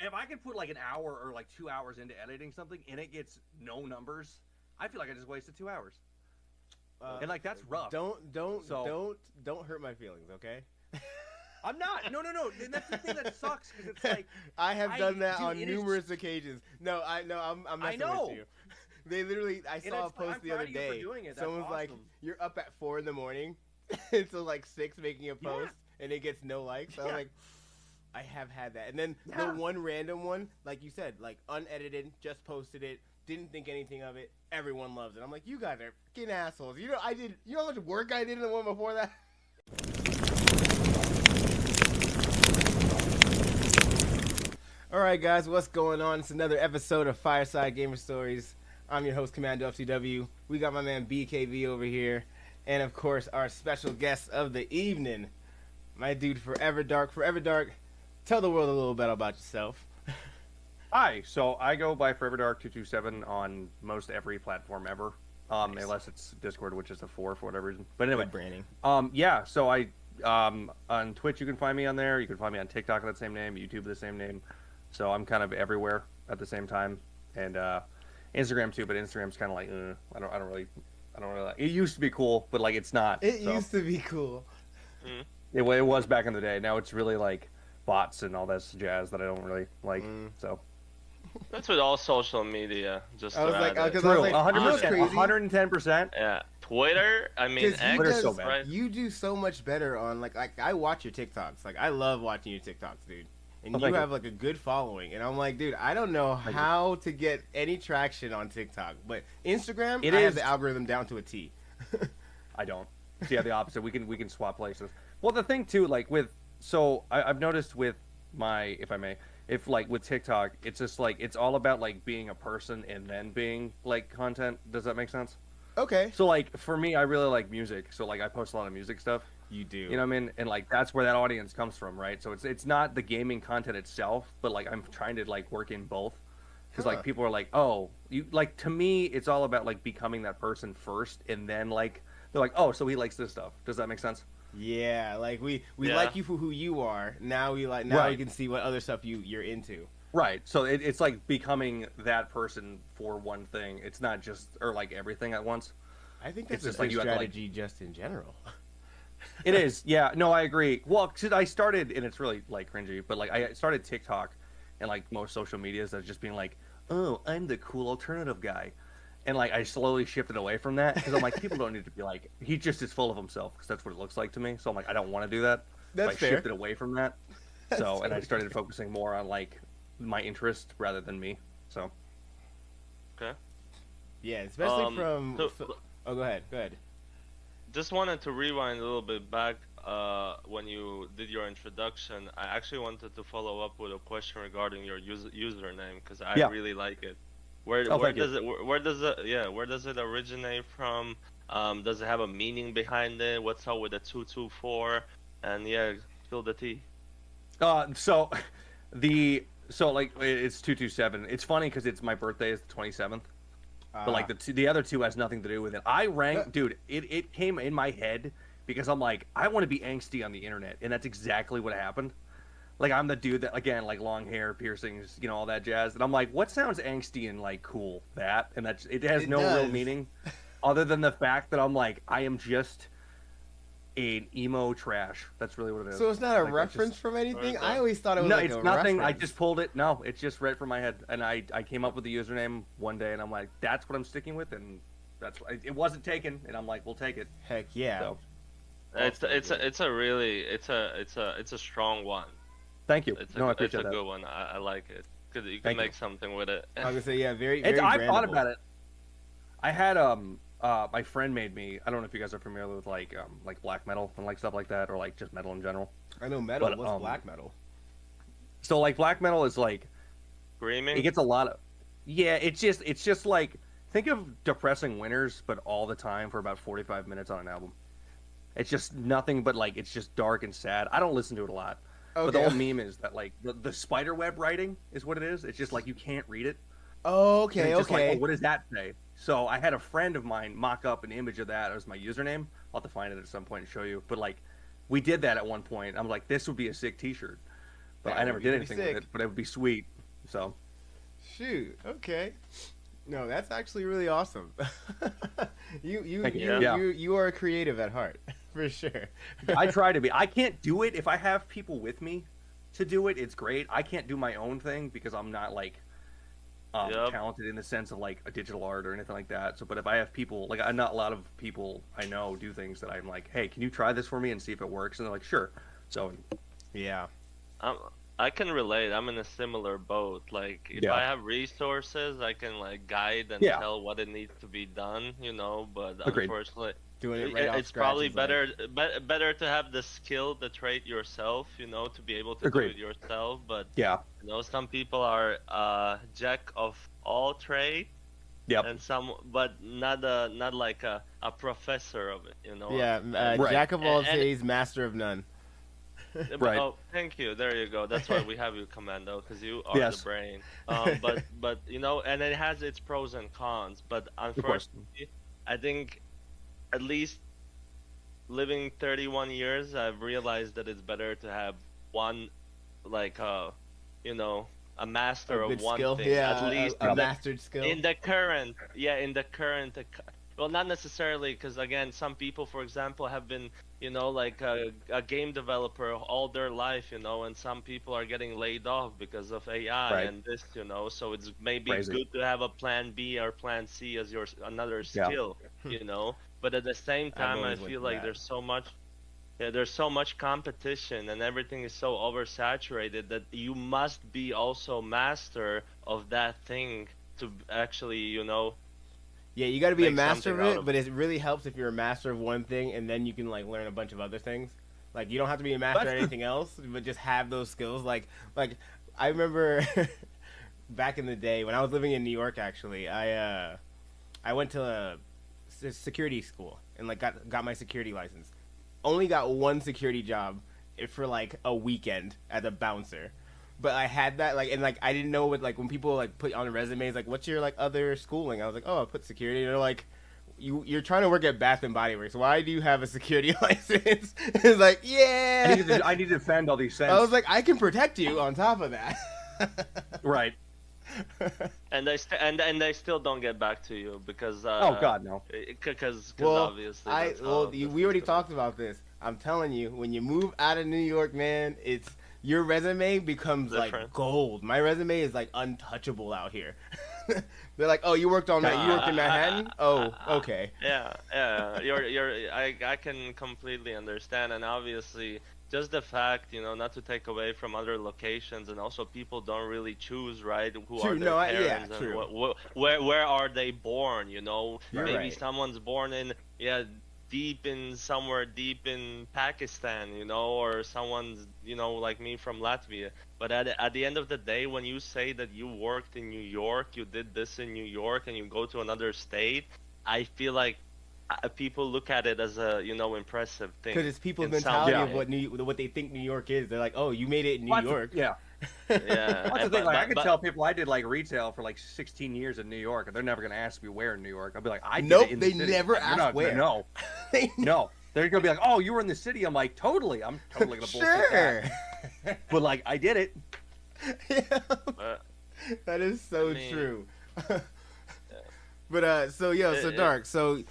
if I can put like an hour or like 2 hours into editing something and it gets no numbers, I feel like I just wasted 2 hours. And like that's rough. Don't hurt my feelings, okay? I'm not. No. And that's the thing that sucks because it's like I have done that on numerous occasions. No, I'm messing with you. They literally, I saw a post the other day. Someone's like, "You're up at 4 in the morning until like 6 making a post, and it gets no likes." So I'm like, I have had that. And then the one random one, like you said, like unedited, just posted it, didn't think anything of it. Everyone loves it. I'm like, you guys are fucking assholes. You know, you know how much work I did in the one before that? Alright guys, what's going on? It's another episode of Fireside Gamer Stories. I'm your host, Commando FTW. We got my man BKV over here. And of course, our special guest of the evening, my dude Forever Dark. Forever Dark, tell the world a little bit about yourself. Hi, so I go by Forever Dark 227 on most every platform ever. Nice. Unless it's Discord, which is a 4 for whatever reason. But anyway, branding. Yeah, so I on Twitch you can find me on there. You can find me on TikTok with the same name, YouTube with the same name. So I'm kind of everywhere at the same time, and Instagram too. But Instagram's kind of like I don't really like. It used to be cool, but like it's not. It used to be cool. It was back in the day. Now it's really like bots and all that jazz that I don't really like. So that's with all social media. Just I was like, because true, 110%. Yeah, Twitter. I mean, Twitter's so bad. Right? You do so much better on like I watch your TikToks. Like I love watching your TikToks, dude. And you have like a good following, and I'm like, dude, I don't know how to get any traction on TikTok, but Instagram, I have the algorithm down to a T. I don't. So yeah, the opposite. We can swap places. Well, the thing too, like I've noticed with my, if I may, like with TikTok, it's just like it's all about like being a person and then being like content. Does that make sense? Okay. So like for me, I really like music, so like I post a lot of music stuff. You do. You know what I mean? And like that's where that audience comes from, right? So it's not the gaming content itself, but like I'm trying to like work in both. Because like people are like, oh, you like, to me it's all about like becoming that person first, and then like they're like, oh, so he likes this stuff. Does that make sense? Yeah, like we like you for who you are. Now we can see what other stuff you're into. Right. So it's like becoming that person for one thing. It's not just or like everything at once. I think that's just like strategy just in general. It is, yeah. No, I agree. Well, cause I started, and it's really like cringy, but like I started TikTok and like most social medias that's just being like, oh, I'm the cool alternative guy, and like I slowly shifted away from that because I'm like, people don't need to be like, he just is full of himself, because that's what it looks like to me. So I'm like, I don't want to do that. That's fair. I shifted away from that. So and I started focusing more on like my interest rather than me. So. Okay. Yeah, especially from. Oh, go ahead. Just wanted to rewind a little bit back when you did your introduction. I actually wanted to follow up with a question regarding your username, because I really like it. Where does it originate from? Does it have a meaning behind it? What's up with the 224? And yeah, spill the tea. So like it's 227. It's funny because it's my birthday is the 27th. But like the other two has nothing to do with it. I ranked, dude. It came in my head because I'm like, I want to be angsty on the internet, and that's exactly what happened. Like I'm the dude that, again, like long hair, piercings, you know, all that jazz. And I'm like, what sounds angsty and like cool? That, and that's it has no real meaning, other than the fact that I'm like, I am just an emo trash. That's really what it is. So it's not a reference from anything? I always thought it was like it's a nothing. reference. I just pulled it. No, it's just right from my head. And I came up with the username one day, and I'm like, that's what I'm sticking with, and that's it wasn't taken, and I'm like, we'll take it. Heck yeah. So, it's a strong one. Thank you. I appreciate that. Good one. I like it because you can make something with it. I was gonna say, yeah, very I thought about it. I had my friend made me. I don't know if you guys are familiar with like black metal and like stuff like that, or like just metal in general. I know metal. But, what's black metal? So like black metal is like screaming. It gets a lot of It's just like, think of depressing winters, but all the time for about 45 minutes on an album. It's just nothing but like it's just dark and sad. I don't listen to it a lot. Okay. But the whole meme is that like the spider web writing is what it is. It's just like you can't read it. Oh, okay, Like, oh, what does that say? So I had a friend of mine mock up an image of that as my username. I'll have to find it at some point and show you. But like, we did that at one point. I'm like, this would be a sick T-shirt. but I never did anything with it. But it would be sweet. So, shoot, okay. No, that's actually really awesome. You are creative at heart, for sure. I try to be. I can't do it if I have people with me to do it. It's great. I can't do my own thing because I'm not like talented in the sense of like a digital art or anything like that. So, but if I have people, like not a lot of people I know do things that I'm like, hey, can you try this for me and see if it works? And they're like, sure. So, yeah. I can relate. I'm in a similar boat. Like, if I have resources, I can like guide and tell what it needs to be done, you know. But unfortunately, doing it it's probably better to have the skill, the trait yourself, you know, to be able to do it yourself. But you know, some people are jack of all trade. Yep. And but not like a professor of it, you know. Yeah, jack of all trades, master of none. Right. Oh, thank you. There you go. That's why we have you, Commando, because you are the brain. But you know, and it has its pros and cons. But unfortunately, I think at least living 31 years, I've realized that it's better to have one, like you know, a master of one skill. thing. Yeah, at least a mastered skill. In the current. Well, not necessarily, because again, some people, for example, have been, you know, like a game developer all their life, you know, and some people are getting laid off because of AI and this, you know. So it's maybe good to have a plan B or plan C as your another skill, you know. But at the same time, I feel like there's so much competition and everything is so oversaturated that you must be also master of that thing to actually, you know. Yeah, you got to be a master of it, but it really helps if you're a master of one thing, and then you can like learn a bunch of other things. Like you don't have to be a master at anything else, but just have those skills. Like I remember back in the day when I was living in New York. Actually, I went to a security school and like got my security license. Only got one security job for like a weekend as a bouncer. But I had that like, and like I didn't know what like when people like put on resumes like what's your like other schooling. I was like, oh, I put security. And they're like, you're trying to work at Bath and Body Works. Why do you have a security license? It's like, yeah. I need to defend all these things. I was like, I can protect you on top of that. Right. And they still don't get back to you because oh God, no. Because obviously we already talked about this. I'm telling you, when you move out of New York, man, your resume becomes like gold. My resume is like untouchable out here. They're like, oh, you worked in Manhattan? Oh, okay. Yeah. I can completely understand, and obviously, just the fact, you know, not to take away from other locations, and also people don't really choose, right? Who are their parents and where are they born? You know, maybe someone's born in somewhere deep in Pakistan, you know, or someone's, you know, like me from Latvia. But at the end of the day, when you say that you worked in New York, you did this in New York, and you go to another state, I feel like people look at it as a, you know, impressive thing. Because it's people's mentality of what they think New York is. They're like, oh, you made it in New York. Yeah. That's the thing. Like, I can tell people I did like retail for like 16 years in New York, and they're never gonna ask me where in New York. I'll be like, I did it in the city. They never ask where. No, no. They're gonna be like, oh, you were in the city. I'm like, totally. I'm totally gonna bullshit that. But like, I did it. Yeah. That is so true. But so Dark. So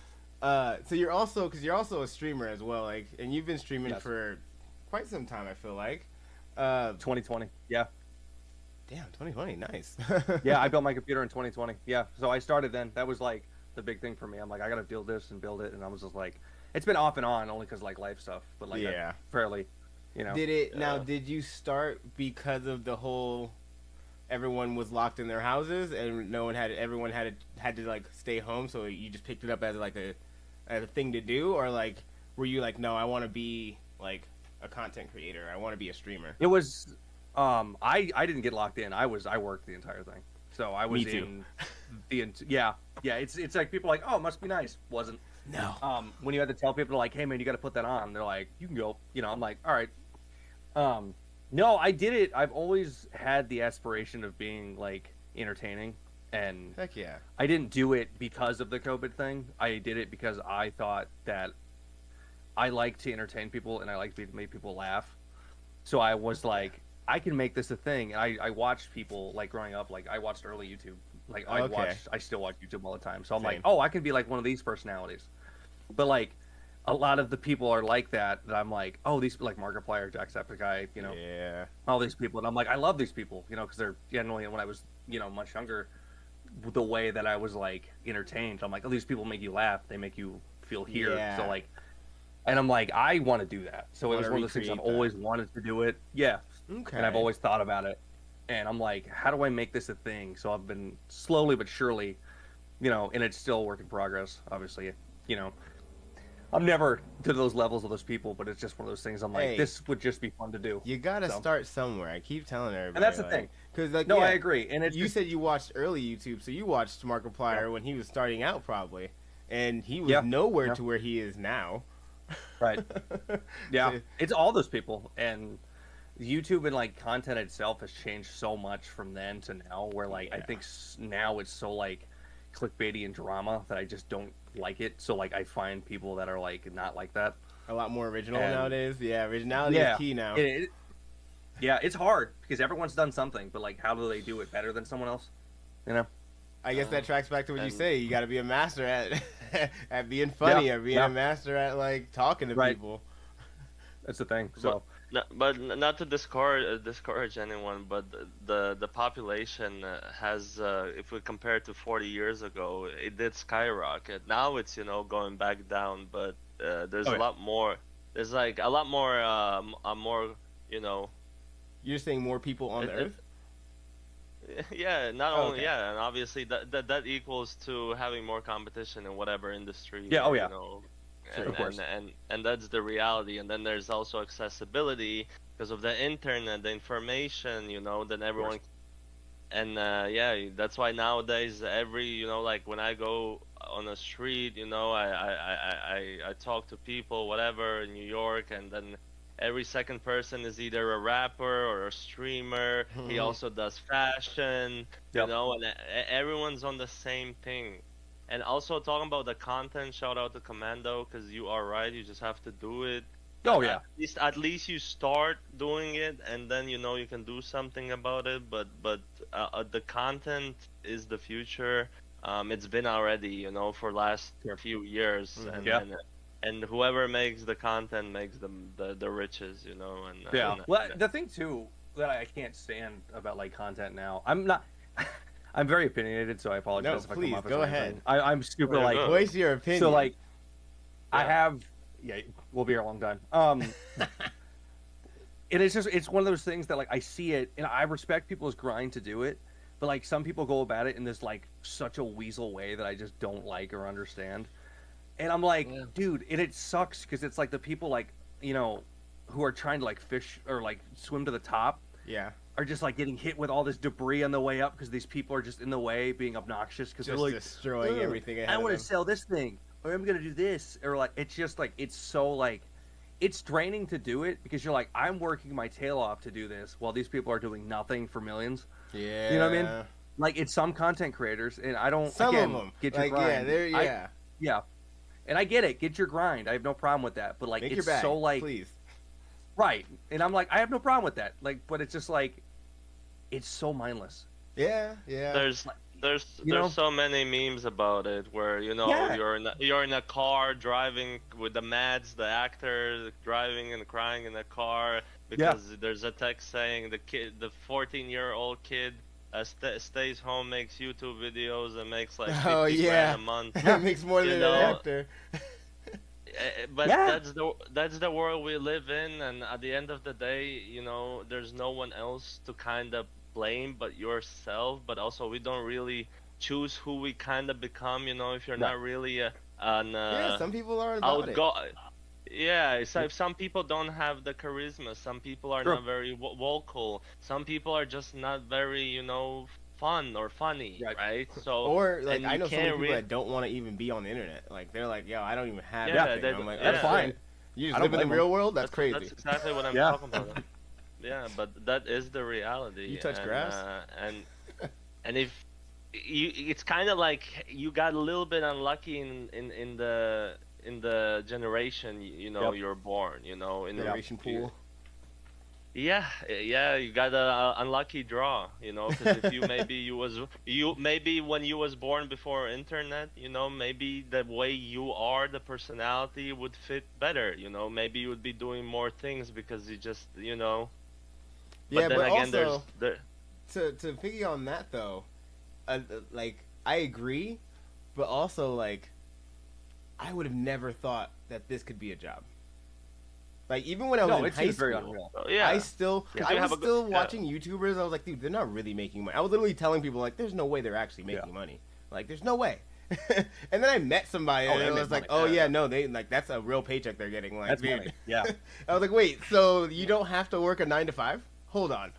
you're also a streamer as well, like, and you've been streaming for quite some time. I feel like. 2020. Yeah. Damn, 2020. Nice. Yeah, I built my computer in 2020. Yeah, so I started then. That was like the big thing for me. I'm like, I gotta build this and build it, and I was just like, it's been off and on only because like life stuff, but like fairly, you know. Did you start because of the whole? Everyone was locked in their houses, and everyone had to like stay home, so you just picked it up as like a thing to do, or like were you like, no, I want to be like a content creator, I want to be a streamer? It was I didn't get locked in. I worked the entire thing, so I was in the it's like people are like, oh, it must be nice. Wasn't. No. When you had to tell people like, hey man, you got to put that on, they're like, you can go, you know. I'm like, all right. No, I did it. I've always had the aspiration of being like entertaining, and heck yeah, I didn't do it because of the COVID thing. I did it because I thought that I like to entertain people and I like to make people laugh. So I was like, I can make this a thing. And I watched people like growing up, like I watched early YouTube. Like I still watch YouTube all the time. So I'm like, oh, I can be like one of these personalities. But like a lot of the people are like that I'm like, oh, these like Markiplier, Jacksepticeye, you know, all these people, and I'm like, I love these people, you know, because they're generally, when I was, you know, much younger, the way that I was like entertained, I'm like, oh, these people make you laugh, they make you feel here, so like, and I'm like, I want to do that, so it was one of those things I've always wanted to do it, and I've always thought about it, and I'm like, how do I make this a thing? So I've been slowly but surely, you know, and it's still a work in progress, obviously, you know. I'm never to those levels of those people, but it's just one of those things. I'm like, this would just be fun to do. You gotta start somewhere. I keep telling everybody, and that's the thing. Because like, no, I agree. And you said you watched early YouTube, so you watched Markiplier when he was starting out, probably, and he was nowhere to where he is now. Right. Yeah, it's all those people, and YouTube and like content itself has changed so much from then to now. Where like I think now it's so like clickbaity and drama that I just don't like it. So like I find people that are like not like that. A lot more original nowadays. Yeah, originality is key now. Yeah, it's hard because everyone's done something, but like how do they do it better than someone else? You know? I guess that tracks back to what you say. You got to be a master at being funny, or being a master at like talking to people. That's the thing. So but not to discourage anyone, but the population has, if we compare it to 40 years ago, it did skyrocket. Now it's, you know, going back down, but there's a lot more. There's like a lot more, you know. You're saying more people on the earth? Yeah, not only and obviously that equals to having more competition in whatever industry. Yeah. Oh yeah. You know, and that's the reality. And then there's also accessibility because of the internet, the information, you know, then everyone, and that's why nowadays you know, like when I go on the street, you know, I talk to people, whatever, in New York, and then every second person is either a rapper or a streamer. He also does fashion, you know, and everyone's on the same thing. And also talking about the content, shout out to Commando, because you are right. You just have to do it. Oh yeah. At least you start doing it, and then you know you can do something about it. But the content is the future. It's been already, you know, for last few years, and whoever makes the content makes the riches, you know. And well, the thing too that I can't stand about like content now, I'm not. I'm very opinionated, so I apologize if I come off as go ahead. I'm super like voice your opinion. So like, I have we'll be here a long time. And it's one of those things that like I see it and I respect people's grind to do it, but like some people go about it in this like such a weasel way that I just don't like or understand. And I'm like, dude, and it sucks because it's like the people like, you know, who are trying to like fish or like swim to the top. Yeah. Are just like getting hit with all this debris on the way up because these people are just in the way, being obnoxious because they're like destroying everything ahead I want to sell this thing, or I'm gonna do this, or like it's just like it's so like it's draining to do it because you're like I'm working my tail off to do this while these people are doing nothing for millions. Yeah, you know what I mean? Like it's some content creators, and I don't. Some of them get your like, grind. Yeah, and I get it. Get your grind. I have no problem with that. But like make it's your bag, so like please. Right, and I'm like, I have no problem with that. Like, but it's just like, it's so mindless. Yeah. There's so many memes about it where you know you're in a car driving with the Mads, the actor driving and crying in a car because there's a text saying the 14-year-old kid stays home, makes YouTube videos, and makes like 50 grand a month. Makes more than an actor. But that's the world we live in, and at the end of the day, you know, there's no one else to kind of blame but yourself. But also, we don't really choose who we kind of become. You know, if you're not really some people are about it. So some people don't have the charisma. Some people are not very vocal. Some people are just not very, you know, fun or funny, right? So or like I know some people that don't want to even be on the internet. Like they're like, yo, I don't even have anything. I'm like, that's fine. You just live in the real world. That's crazy. That's exactly what I'm talking about. Yeah, but that is the reality. You touch grass, and if it's kind of like you got a little bit unlucky in the generation, you know, you're born, you know, in generation pool. Yeah, you got a unlucky draw, because if maybe when you was born before internet, maybe the way you are, the personality would fit better, maybe you would be doing more things because you just, Yeah, But then but again, also to piggy on that though, like I agree, but also like I would have never thought that this could be a job. Like even when I was in high school, I was still watching YouTubers. I was like, dude, they're not really making money. I was literally telling people like, there's no way they're actually making money. Like, there's no way. And then I met somebody, and it was like, oh yeah, no, they like that's a real paycheck they're getting. Like, that's dude. money. Yeah. I was like, wait, so you don't have to work a 9 to 5? Hold on.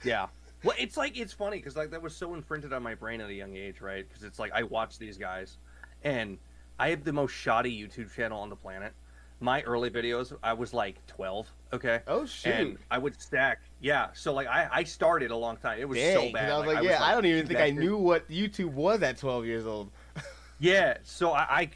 Yeah. Well, it's funny because like that was so imprinted on my brain at a young age, right? Because it's like I watch these guys, and I have the most shoddy YouTube channel on the planet. My early videos, I was like 12, okay? Oh, shoot. And I would stack. Yeah, so like I started a long time. It was so bad. I was like, I don't even think I knew what YouTube was at 12 years old. Yeah, so I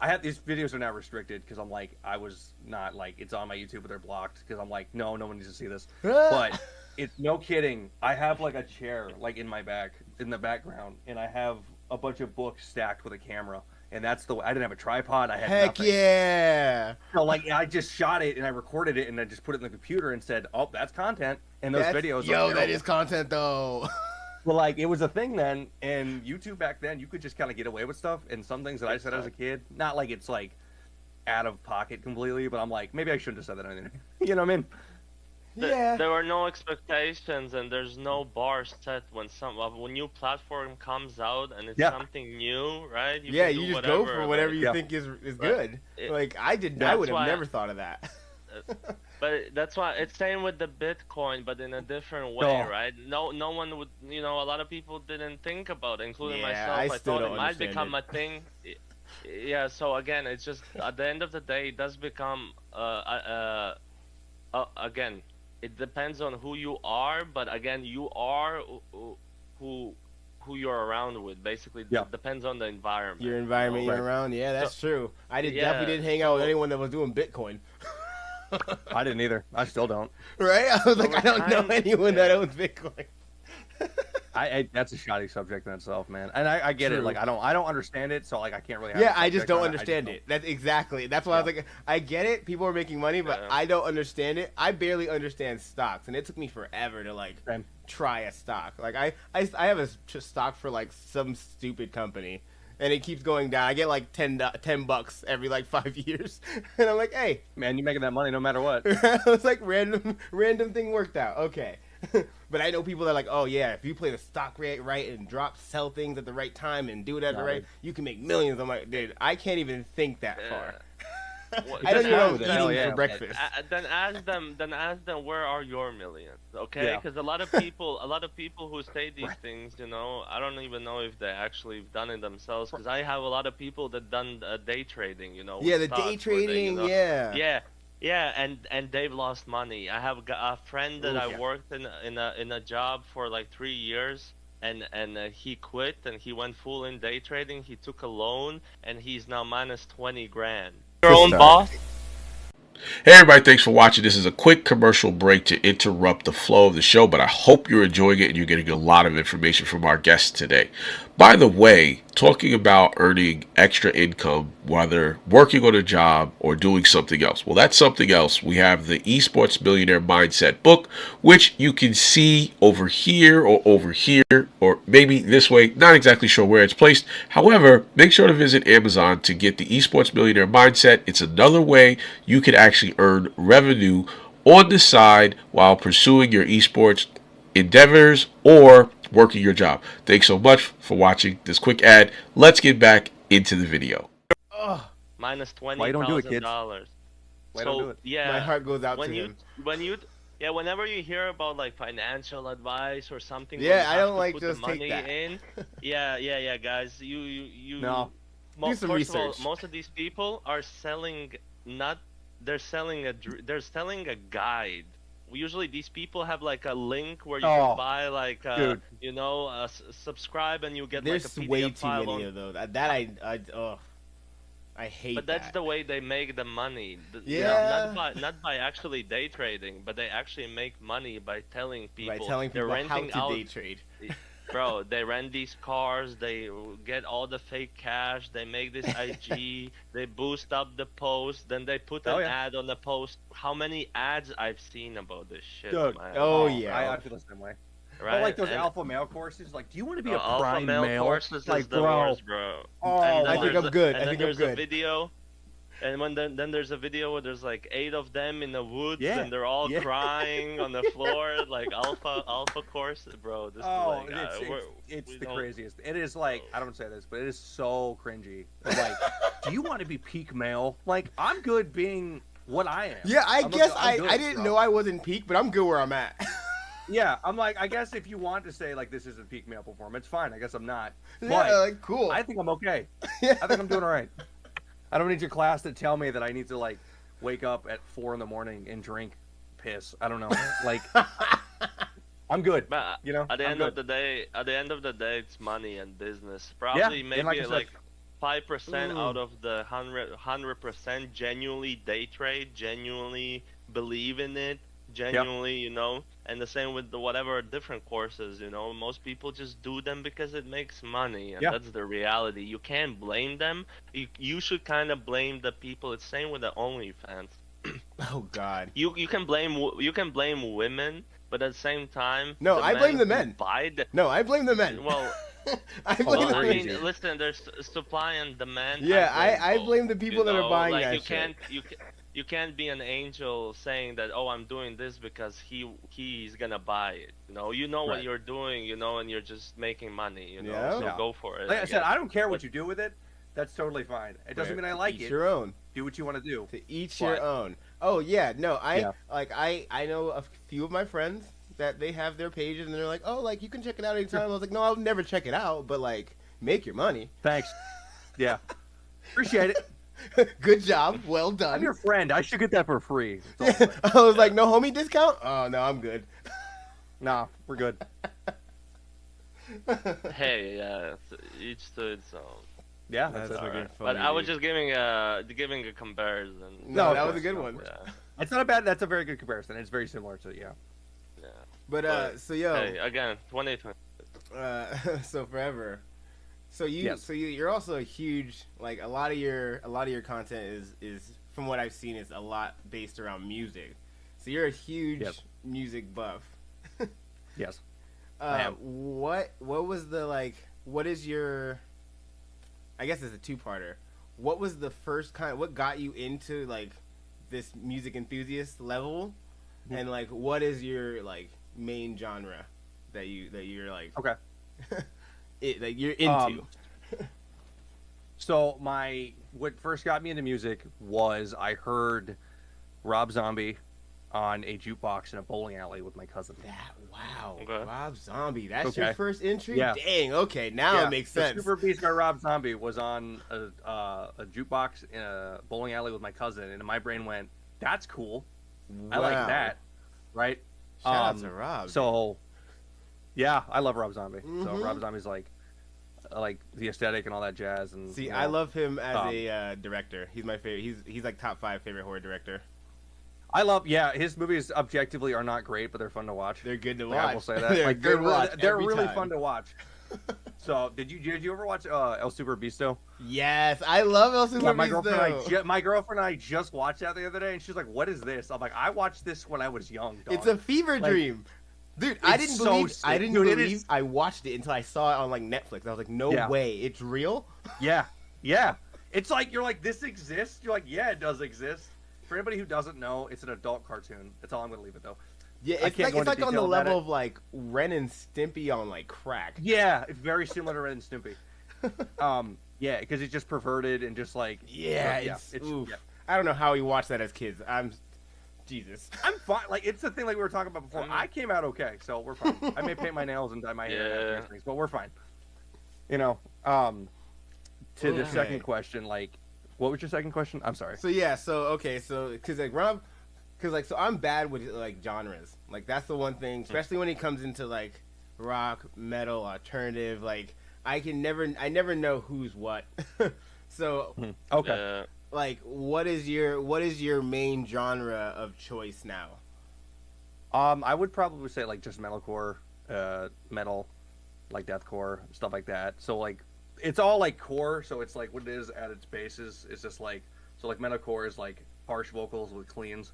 have these videos are now restricted because I'm like, I was not like, it's on my YouTube, but they're blocked because I'm like, no one needs to see this. But it's no kidding. I have like a chair like in the background, and I have a bunch of books stacked with a camera. And that's I didn't have a tripod. I had nothing. Yeah. So like I just shot it and I recorded it and I just put it in the computer and said, "Oh, that's content." And those videos. Yo, that is content though. Well, like it was a thing then, and YouTube back then, you could just kind of get away with stuff. And some things that I said as a kid, not like it's like out of pocket completely, but I'm like, maybe I shouldn't have said that or anything. You know what I mean? Yeah. There were no expectations and there's no bar set when a new platform comes out and it's something new, right? You just go for whatever you think is good. Like I would have never thought of that. But that's why it's same with the Bitcoin, but in a different way, right? No one would, a lot of people didn't think about it, including myself. I thought it might become a thing. Yeah. So again, it's just at the end of the day, it does become again. It depends on who you are, but again, you are who you're around with. Basically, it depends on the environment. Your environment you're around, that's true. I definitely didn't hang out with anyone that was doing Bitcoin. I didn't either. I still don't. Right? I was like, I don't know anyone that owns Bitcoin. That's a shoddy subject in itself, man. And I get it. Like I don't understand it, so like I can't really. I just don't understand it. That's exactly. That's why I was like, I get it. People are making money, but I don't understand it. I barely understand stocks, and it took me forever to like try a stock. Like I have a stock for like some stupid company, and it keeps going down. I get like $10 every like 5 years, and I'm like, hey, man, you're making that money no matter what. It's like random thing worked out. Okay. But I know people that are like, oh yeah, if you play the stock rate right and sell things at the right time and do it at the right, you can make millions. I'm like, dude, I can't even think that far. I don't even know what I'm eating for breakfast. Then ask them where are your millions, okay? Because a lot of people who say these things, I don't even know if they actually done it themselves. Because I have a lot of people that done day trading, Yeah, the day trading, Yeah, and they've lost money. I have a friend that I worked in a job for like 3 years, and he quit and he went full in day trading. He took a loan and he's now minus 20 grand. Your own boss. Hey everybody, thanks for watching. This is a quick commercial break to interrupt the flow of the show, but I hope you're enjoying it and you're getting a lot of information from our guests today. By the way, talking about earning extra income, whether working on a job or doing something else. Well, that's something else. We have the Esports Millionaire Mindset book, which you can see over here, or maybe this way. Not exactly sure where it's placed. However, make sure to visit Amazon to get the Esports Millionaire Mindset. It's another way you can actually earn revenue on the side while pursuing your esports endeavors or working your job. Thanks so much for watching this quick ad. Let's get back into the video. Minus $20,000. Why don't do it? Yeah, my heart goes out to him. Whenever you hear about like financial advice or something, I don't like put just the money take that. In. Yeah, guys, you no. Do some research. Of all, most of these people are selling they're selling a guide. Usually these people have like a link where you can buy like subscribe and you get There's like a PDF way too file many of those. I hate But that's the way they make the money. Yeah. Not by actually day trading, but they actually make money by telling people, they're renting how to day trade. Bro, they rent these cars, they get all the fake cash, they make this IG, they boost up the post, then they put an ad on the post. How many ads I've seen about this shit, Dude, man? I feel the same way. Right? But like those alpha male courses, like, do you want to be a prime alpha male male? Courses like, is the worst, bro. I think I'm good. I think I'm good. There's a video, and then there's a video where there's like 8 of them in the woods, and they're all crying on the floor, like alpha course, bro. This is like, it's the craziest. It is like, I don't say this, but it is so cringy. Like, do you want to be peak male? Like, I'm good being what I am. Yeah, I guess I didn't know I wasn't peak, but I'm good where I'm at. Yeah, I'm like, I guess if you want to say like this isn't peak male performance, fine. I guess I'm not. Yeah, but like, cool. I think I'm okay. I think I'm doing all right. I don't need your class to tell me that I need to like wake up at 4 a.m. and drink piss. I don't know. Like, I'm good. But you know, at the end of the day, it's money and business. Probably maybe like 5% out of the 100% genuinely day trade, genuinely believe in it, genuinely, you know. And the same with the whatever different courses, you know. Most people just do them because it makes money, and that's the reality. You can't blame them. You should kind of blame the people. It's same with the OnlyFans. Oh God. You can blame women, but at the same time, no, I blame the men. No, I blame the men. Well, I mean, listen, there's supply and demand. Yeah, I blame the people that are buying that shit. You can't be an angel saying that, oh, I'm doing this because he's gonna buy it. You know what you're doing, you know, and you're just making money, you know. So go for it. Like I said, I don't care what you do with it. That's totally fine. It doesn't mean I like it. Each your own. Do what you want to do. To each your own. Oh yeah, no, I know a few of my friends that they have their pages and they're like, oh, like you can check it out anytime. I was like, no, I'll never check it out, but like make your money. Thanks. Yeah. Appreciate it. Good job. Well done. I'm your friend. I should get that for free. I was like, no homie discount? Oh, no, I'm good. Nah, we're good. Hey, each to its own. Yeah, that's all right. But I was just giving a comparison. No, that was a good one. Yeah. It's not a bad. That's a very good comparison. It's very similar to Yeah. But so yo. Hey, again, 2020. So forever. So you're also a huge, like, a lot of your content is from what I've seen is a lot based around music. So you're a huge music buff. Yes. I am. What was the, like, what is your, I guess it's a two-parter. What was the first what got you into like this music enthusiast level? And like what is your like main genre that you're like that you're into? So what first got me into music was I heard Rob Zombie on a jukebox in a bowling alley with my cousin. Rob Zombie. That's your first entry? Yeah. Dang, okay, now it makes sense. Super Beast by Rob Zombie was on a jukebox in a bowling alley with my cousin, and my brain went, that's cool. I like that. Right? Shout out to Rob. So, yeah, I love Rob Zombie. So Rob Zombie's like the aesthetic and all that jazz. And see, I love him as a director. He's my favorite. He's like top 5 favorite horror director. I love, his movies objectively are not great, but they're fun to watch. They're good to watch. I will say that. They're really fun to watch. So, did you ever watch El Super Beasto? Yes, I love El Super Beasto. My girlfriend and I just watched that the other day, and she's like, "What is this?" I'm like, "I watched this when I was young, dog." It's a fever dream. Dude, I didn't believe I watched it until I saw it on like Netflix. I was like, no way, it's real? Yeah. It's like, you're like, this exists? You're like, yeah, it does exist. For anybody who doesn't know, it's an adult cartoon. That's all I'm going to leave it, though. Yeah, it's like on the level of like Ren and Stimpy on like crack. Yeah, it's very similar to Ren and Stimpy. Yeah, because it's just perverted and just like... it's I don't know how we watched that as kids. Jesus. I'm fine. Like, it's the thing like we were talking about before. I came out okay, so we're fine. I may paint my nails and dye my hair and things, but we're fine. You know, to the second question, like, what was your second question? I'm sorry. So I'm bad with like genres. Like that's the one thing, especially when it comes into like rock, metal, alternative. Like I never know who's what. So okay, like, what is your main genre of choice now? I would probably say like just metalcore, metal, like deathcore, stuff like that. So like, it's all like core. So it's like what it is at its basis is just like like metalcore is like harsh vocals with cleans.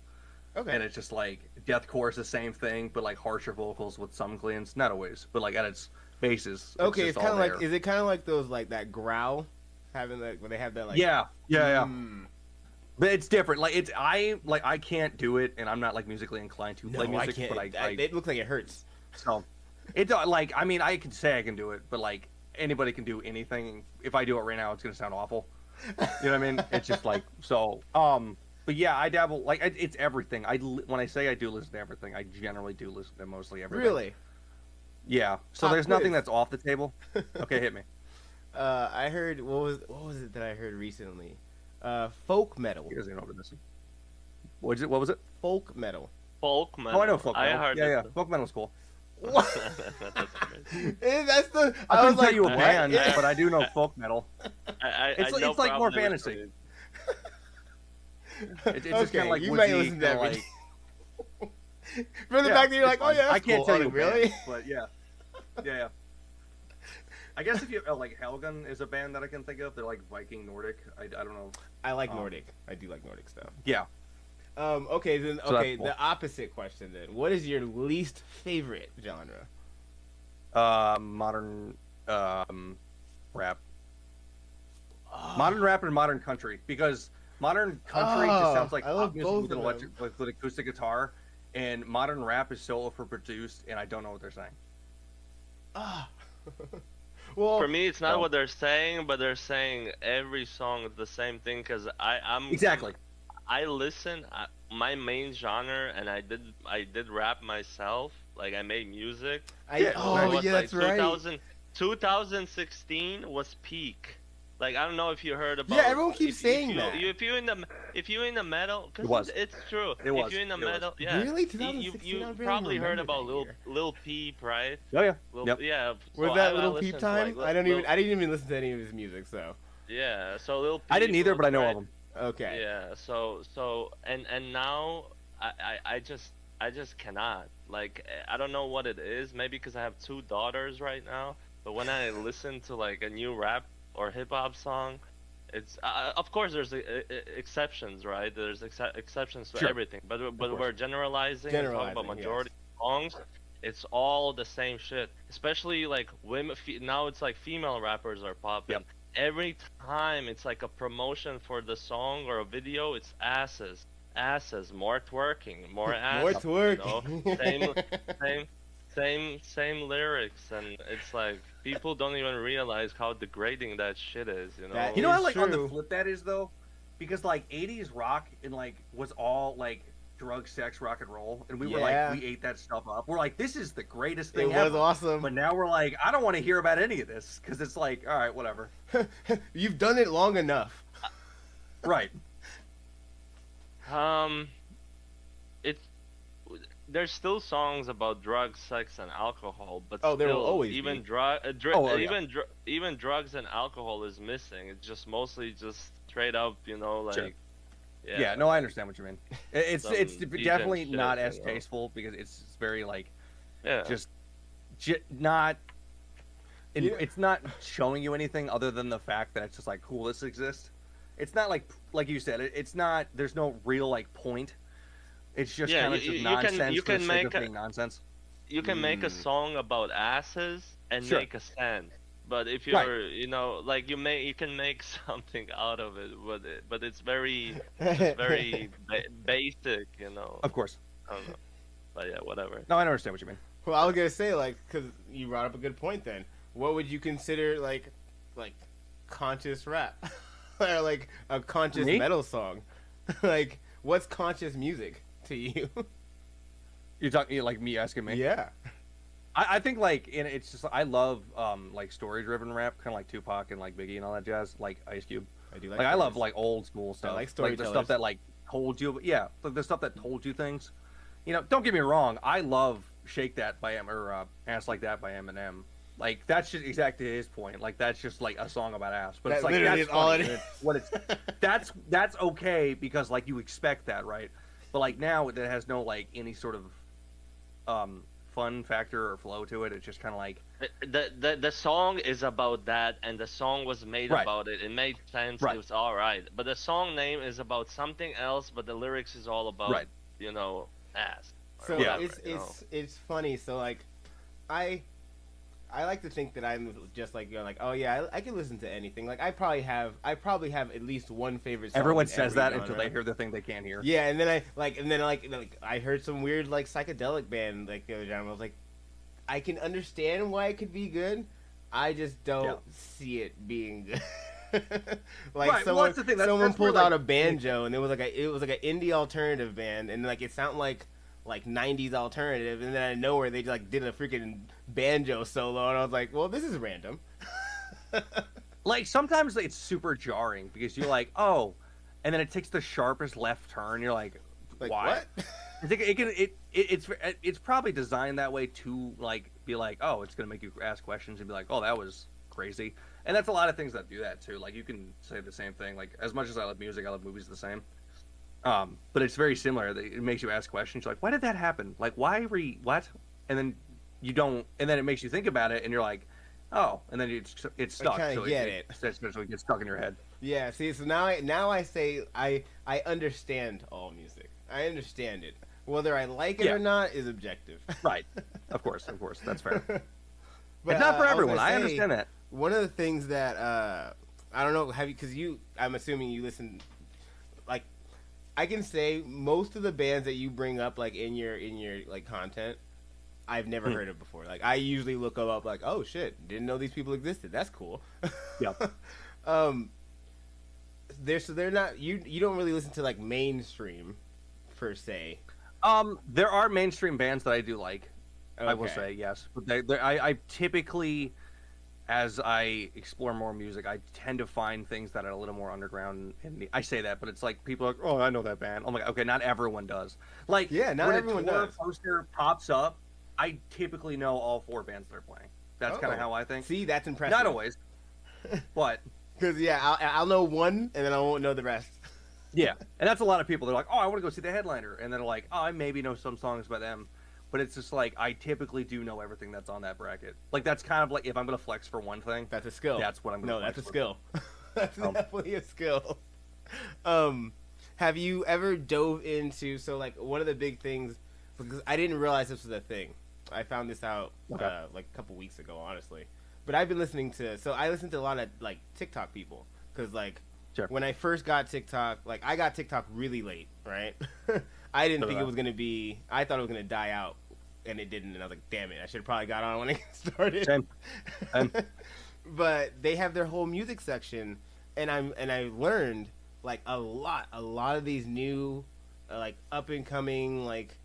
Okay. And it's just like deathcore is the same thing, but like harsher vocals with some cleans. Not always, but like at its basis. Okay, it's kind of like. Is it kind of like those like that growl, having like when they have that like. Yeah. But it's different. Like I can't do it, and I'm not like musically inclined to play music. I can't. But it looks like it hurts. So it's like I mean I can say I can do it, but like anybody can do anything. If I do it right now, it's gonna sound awful. You know what I mean? It's just like so. But yeah, I dabble like it's everything. When I say I do listen to everything, I generally do listen to mostly everything. Really? Yeah. So there's nothing that's off the table. Okay, hit me. I heard what was it that I heard recently? Folk metal. He doesn't even know what this is. What is it? What was it? Folk metal. Folk metal. Oh, I know folk metal. I heard yeah. Folk metal's cool. What? That's the. I couldn't tell you a band, but I do know folk metal. It's like more fantasy. It's just kind of like you woodsy, may listen to everything. Like, for the fact that you're like, oh yeah, I can't tell you really, but yeah. I guess if you like Helgen is a band that I can think of. They're like Viking Nordic. I don't know. I like Nordic. I do like Nordic stuff. Yeah. Okay. Then so cool. The opposite question then. What is your least favorite genre? Modern rap. Modern rap and modern country, because modern country just sounds like pop music with acoustic guitar, and modern rap is so overproduced, and I don't know what they're saying. Well, for me, it's not what they're saying, but they're saying every song is the same thing. Because I'm exactly. I listen. My main genre, and I did rap myself. Like I made music. That's right. 2016 was peak. Like I don't know if you heard about. Yeah, everyone keeps saying that. If you're in the metal, because it's true. It was. If you're in the metal, yeah. Really, you probably heard about Lil Peep, right? Oh yeah. Yeah. Was that Lil Peep time? I didn't even listen to any of his music, so. Yeah. So Lil Peep. I didn't either, but I know of him. Okay. Yeah. So and now I just cannot. Like I don't know what it is. Maybe because I have 2 daughters right now. But when I listen to like a new rap or hip hop song, it's of course there's exceptions, right? There's exceptions to everything, but we're generalizing talking about majority of songs. It's all the same shit. Especially like women. Now it's like female rappers are popping. Yep. Every time it's like a promotion for the song or a video, it's asses, more twerking, more asses. More twerking. You know? Same lyrics, and it's like people don't even realize how degrading that shit is, you know. You know what, like on the flip that is though, because like 80s rock and like was all like drug, sex, rock and roll, and we were like we ate that stuff up. We're like, this is the greatest thing ever. It was awesome. But now we're like, I don't want to hear about any of this because it's like, all right, whatever. You've done it long enough. Right. There's still songs about drugs, sex, and alcohol, but there will always even be. even drugs and alcohol is missing. It's just mostly just straight up, you know, like. Sure. Yeah, no, I understand what you mean. It's definitely not as tasteful because it's very like, just not. It's not showing you anything other than the fact that it's just like, cool, this exists. It's not like you said. It's not. There's no real like point. It's just kind of just nonsense for the sake of being nonsense. You can make a song about asses and make a cent. But if you're, you know, like you can make something out of it, but it's very basic, you know. Of course. I don't know. But yeah, whatever. No, I understand what you mean. Well, I was gonna say because you brought up a good point. Then, what would you consider like conscious rap, or like a conscious metal song? Like, what's conscious music to you? You're talking like me asking me? Yeah. I think it's just I love like story driven rap, kind of like Tupac and like Biggie and all that jazz, like Ice Cube. I do like I love like old school stuff. I like storytellers. Like the stuff that like told you, like the stuff that told you things. You know, don't get me wrong. I love "Shake That" by Ass Like That by Eminem. Like that's just exactly his point. Like that's just like a song about ass. But that it's like literally that's is all it is. What it's that's okay because like you expect that, right? But like now it has no like any sort of fun factor or flow to it. It's just kind of like the song is about that, and the song was made about it. It made sense. It was all right. But the song name is about something else. But the lyrics is all about you know, ass. So it's funny. So like I like to think that I'm just like, you know, like, oh yeah, I can listen to anything. Like I probably have at least one favorite song. Everyone says that until they hear the thing they can't hear. Yeah, and then I heard some weird like psychedelic band like the other time. I was like, I can understand why it could be good. I just don't see it being good. Like someone pulled out a banjo and it was like an indie alternative band, and like it sounded like 90s alternative, and then out of nowhere they like did a freaking banjo solo, and I was like, well, this is random. Like sometimes it's super jarring because you're like, oh, and then it takes the sharpest left turn. You're like why? What? It's probably designed that way to like be like, oh, it's gonna make you ask questions and be like, oh, that was crazy. And that's a lot of things that do that too. Like you can say the same thing. Like as much as I love music, I love movies the same. But it's very similar. It makes you ask questions. You're like, why did that happen? Like, what? And then you don't, and then it makes you think about it, and you're like, oh, and then it's stuck. I so get it. It gets stuck in your head. Yeah. See, so now I say I understand all music. I understand it. Whether I like it or not is objective. Right. Of course. That's fair. But it's not for everyone. I understand that. One of the things that I don't know, because I'm assuming you listen. Like, I can say most of the bands that you bring up, like in your like content, I've never heard of before. Like I usually look them up, like, oh shit, didn't know these people existed. That's cool. Yeah. They're not you don't really listen to like mainstream per se. There are mainstream bands that I do like. Okay. I will say yes, but I typically, as I explore more music, I tend to find things that are a little more underground. I say that, but it's like people are like, oh, I know that band. I'm like, okay, not everyone does. Like, not when everyone does. Poster pops up, I typically know all 4 bands they're playing. That's kind of how I think. See, that's impressive. Not always, but because I'll know one and then I won't know the rest. Yeah, and that's a lot of people. They're like, oh, I want to go see the headliner, and then they're like, oh, I maybe know some songs by them. But it's just like I typically do know everything that's on that bracket. Like that's kind of like if I'm gonna flex for one thing, that's a skill. That's what I'm gonna. No, that's a skill. That's definitely a skill. Have you ever dove into like one of the big things? Because I didn't realize this was a thing. I found this out like a couple weeks ago, honestly. But I've been listening to I listen to a lot of like TikTok people because like when I first got TikTok, like I got TikTok really late, right? I didn't think it was gonna be. I thought it was gonna die out. And it didn't, and I was like, "Damn it! I should have probably got on when it started." Same. But they have their whole music section, and I learned like a lot of these new, like up and coming like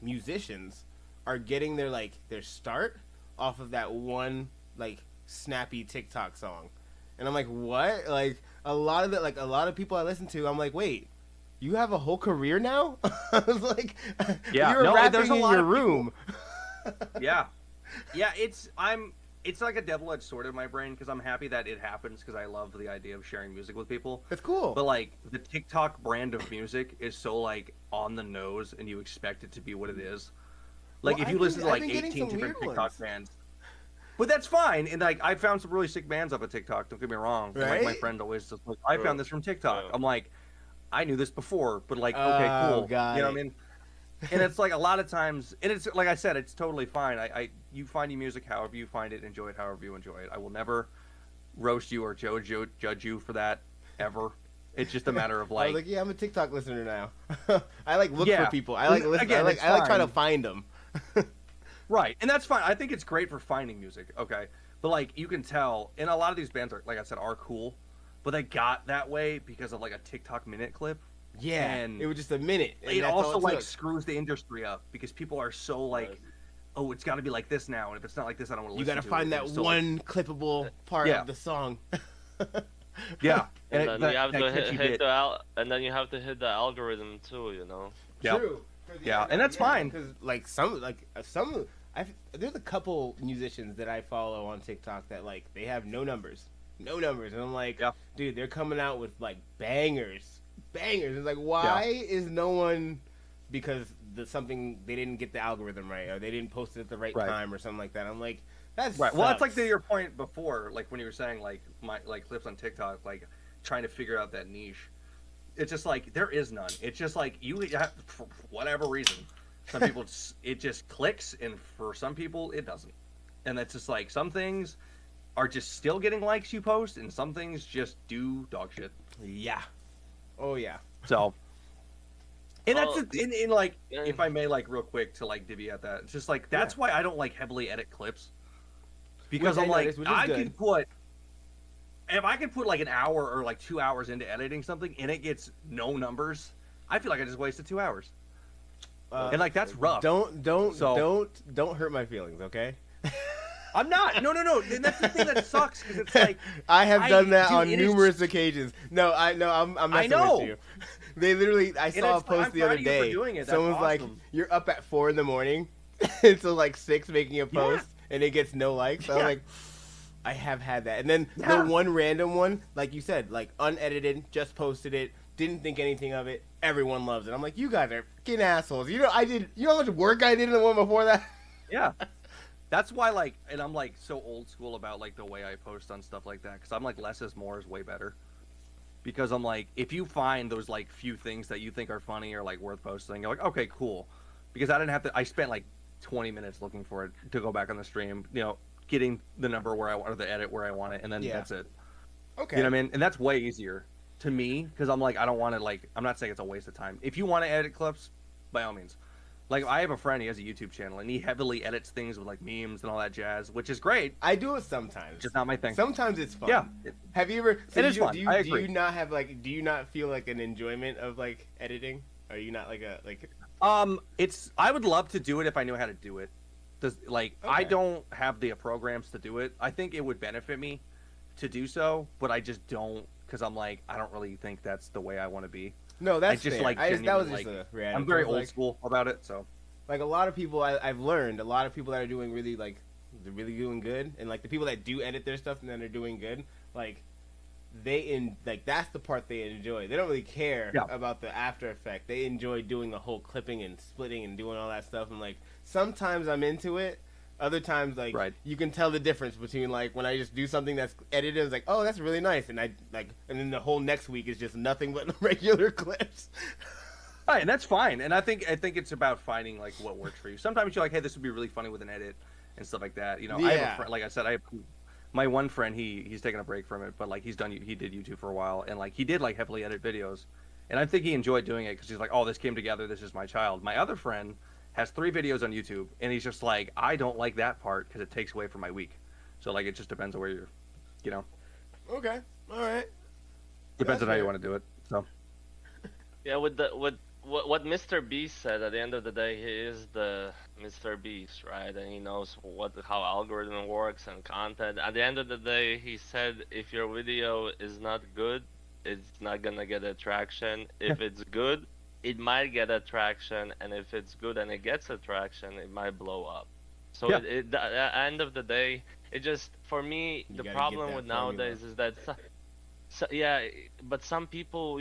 musicians are getting their start off of that one like snappy TikTok song, and I'm like, what? Like a lot of people I listen to, I'm like, wait. You have a whole career now? I was like, you're rapping in your room. Yeah, it's like a double-edged sword in my brain because I'm happy that it happens because I love the idea of sharing music with people. It's cool. But like the TikTok brand of music is so like on the nose, and you expect it to be what it is. Like if you listen to like 18 different TikTok bands. But that's fine, and like I found some really sick bands up at TikTok. Don't get me wrong. Right? And, like my friend always just like, I found this from TikTok. I'm like. I knew this before, but like, okay, cool. God. You know what I mean? And it's like a lot of times, and it's like I said, it's totally fine. You find your music however you find it, enjoy it however you enjoy it. I will never roast you or judge you for that ever. It's just a matter of like. I was like, yeah, I'm a TikTok listener now. I like look for people. I like listen. Again, I like trying to find them. Right, and that's fine. I think it's great for finding music. Okay, but like you can tell, and a lot of these bands are, like I said, are cool. But they got that way because of like a TikTok minute clip. Yeah, and it was just a minute. It also like screws the industry up because people are so like, oh, it's got to be like this now, and if it's not like this, I don't want to listen to it. You got to find that one clippable part of the song. Yeah, and then you have to hit and then you have to hit the algorithm too, you know. Yeah. True. Yeah, and that's fine. Because like some, there's a couple musicians that I follow on TikTok that like they have no numbers, and I'm like, dude, they're coming out with like bangers. It's like, why is no one? Because something they didn't get the algorithm right, or they didn't post it at the right time, or something like that. I'm like, that's right. Well, it's like your point before, like when you were saying like my clips on TikTok, like trying to figure out that niche. It's just like there is none. It's just like you have, for whatever reason, some people it just clicks, and for some people it doesn't. And that's just like some things are just still getting likes you post, and some things just do dog shit. Yeah. Oh yeah. So. And that's in like, if I may, like real quick to like divvy at that, it's just like that's why I don't like heavily edit clips, because I'm like I can put. If I can put like an hour or like 2 hours into editing something and it gets no numbers, I feel like I just wasted 2 hours. And like that's rough. Don't hurt my feelings, okay? I'm not. No. And that's the thing that sucks, because it's like I have done that on numerous occasions. I'm messing with you. They literally, I saw a post the other day. Someone's like, "You're up at 4 a.m. until like 6 making a post, and it gets no likes." I was like, I have had that. And then the one random one, like you said, like unedited, just posted it, didn't think anything of it. Everyone loves it. I'm like, you guys are fucking assholes. You know how much work I did in the one before that? Yeah. That's why, like, and I'm like so old school about like the way I post on stuff like that, because I'm like less is more is way better. Because I'm like, if you find those like few things that you think are funny or like worth posting, you're like, okay, cool. Because I didn't have to. I spent like 20 minutes looking for it to go back on the stream. Getting the number where I want, or the edit where I want it, and then that's it. Okay. You know what I mean? And that's way easier to me, because I'm like, I don't want to like. I'm not saying it's a waste of time. If you want to edit clips, by all means. Like, I have a friend, he has a YouTube channel, and he heavily edits things with like memes and all that jazz, which is great. I do it sometimes. Just not my thing. Sometimes it's fun. Yeah. Have you ever? It is fun. I agree. Do you not have like? Do you not feel like an enjoyment of like editing? Are you not like a like? It's. I would love to do it if I knew how to do it. I don't have the programs to do it. I think it would benefit me to do so, but I just don't, because I'm like, I don't really think that's the way I want to be. No, that's just fair. like that was just a reaction. I'm very old school about it, so. Like a lot of people, I've learned a lot of people that are doing really like, they're really doing good, and like the people that do edit their stuff and then they're doing good, like that's the part they enjoy. They don't really care about the after effect. They enjoy doing the whole clipping and splitting and doing all that stuff. And like sometimes I'm into it. Other times, like you can tell the difference between like when I just do something that's edited, it's like, oh, that's really nice, and and then the whole next week is just nothing but regular clips. Right, and that's fine. And I think it's about finding like what works for you. Sometimes you're like, hey, this would be really funny with an edit and stuff like that. I have a friend, like I said, my one friend, he's taking a break from it, but like he did YouTube for a while, and like he did like heavily edit videos, and I think he enjoyed doing it because he's like, oh, this came together, this is my child. My other friend has 3 videos on YouTube, and he's just like, I don't like that part because it takes away from my week. So like, it just depends on where you're, Okay, all right. Depends on how you want to do it. So. Yeah, with what Mr. Beast said, at the end of the day, he is the Mr. Beast, right? And he knows how algorithm works and content. At the end of the day, he said if your video is not good, it's not gonna get attraction. If it's good, it might get attraction, and if it's good and it gets attraction, it might blow up. So at the end of the day, it just, for me, the problem with nowadays is that, but some people,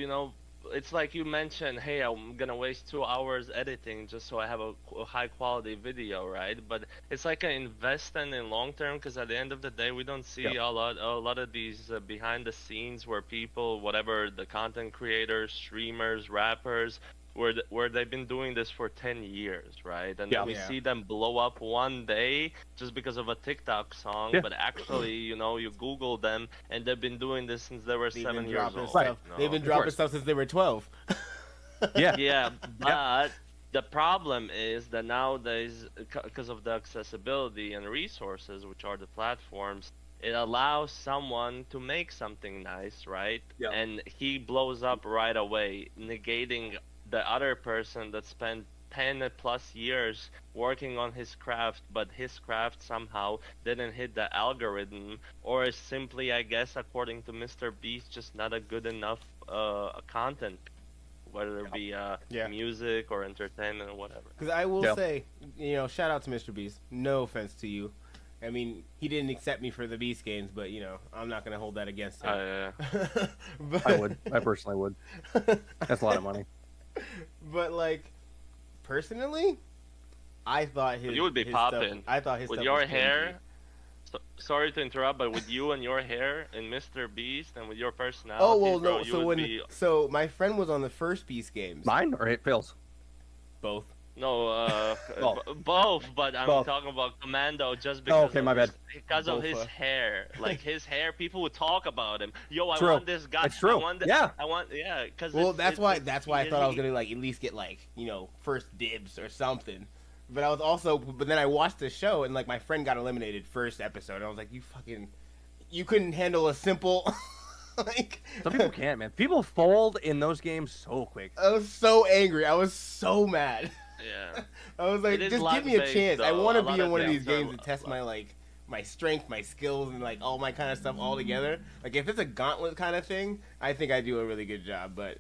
it's like you mentioned, hey, I'm gonna waste 2 hours editing just so I have a high quality video, right? But it's like an investment in long term, because at the end of the day, we don't see a lot of these behind the scenes where people, whatever the content creators, streamers, rappers, where they've been doing this for 10 years, right? And then we see them blow up one day just because of a TikTok song, but actually, you Google them, and they've been doing this since they were 7 years old. Right. They've been dropping stuff since they were 12. Yeah, but the problem is that nowadays, because of the accessibility and resources, which are the platforms, it allows someone to make something nice, right? Yeah. And he blows up right away, negating the other person that spent 10 plus years working on his craft, but his craft somehow didn't hit the algorithm, or is simply, I guess, according to Mr. Beast, just not a good enough content, whether it be music or entertainment or whatever. Because I will say, shout out to Mr. Beast. No offense to you. I mean, he didn't accept me for the Beast games, but I'm not gonna hold that against him. But, I would. I personally would. That's a lot of money. But personally, I thought you would be popping. I thought his with stuff your was hair. Sorry to interrupt, but with you and your hair and Mr. Beast and with your personality, so my friend was on the first Beast games. Mine or Phil's? Both. No, both. But I'm talking about Commando just because. My bad. Because of his hair, his hair, people would talk about him. Yo, I true. want this guy. It's true. I want this, yeah. I want Cause that's why I thought I was gonna at least get first dibs or something. But then I watched the show and my friend got eliminated first episode. And I was like, you couldn't handle a simple. Some people can't, man. People fold in those games so quick. I was so angry. I was so mad. Yeah. I was like, just give me a chance. I want to be in one of these games and test my strength, my skills, and all my kind of stuff all together. If it's a gauntlet kind of thing, I think I do a really good job. But